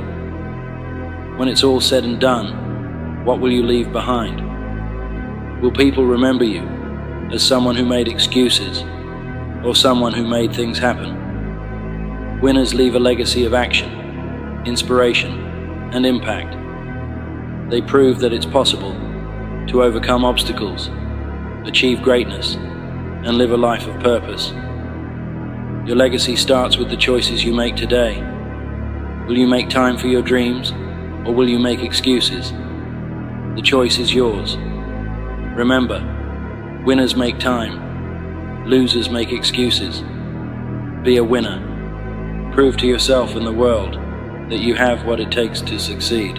When it's all said and done, what will you leave behind? Will people remember you as someone who made excuses or someone who made things happen? Winners leave a legacy of action, inspiration, and impact. They prove that it's possible to overcome obstacles, achieve greatness, and live a life of purpose. Your legacy starts with the choices you make today. Will you make time for your dreams, or will you make excuses? The choice is yours. Remember, winners make time, losers make excuses. Be a winner. Prove to yourself and the world that you have what it takes to succeed.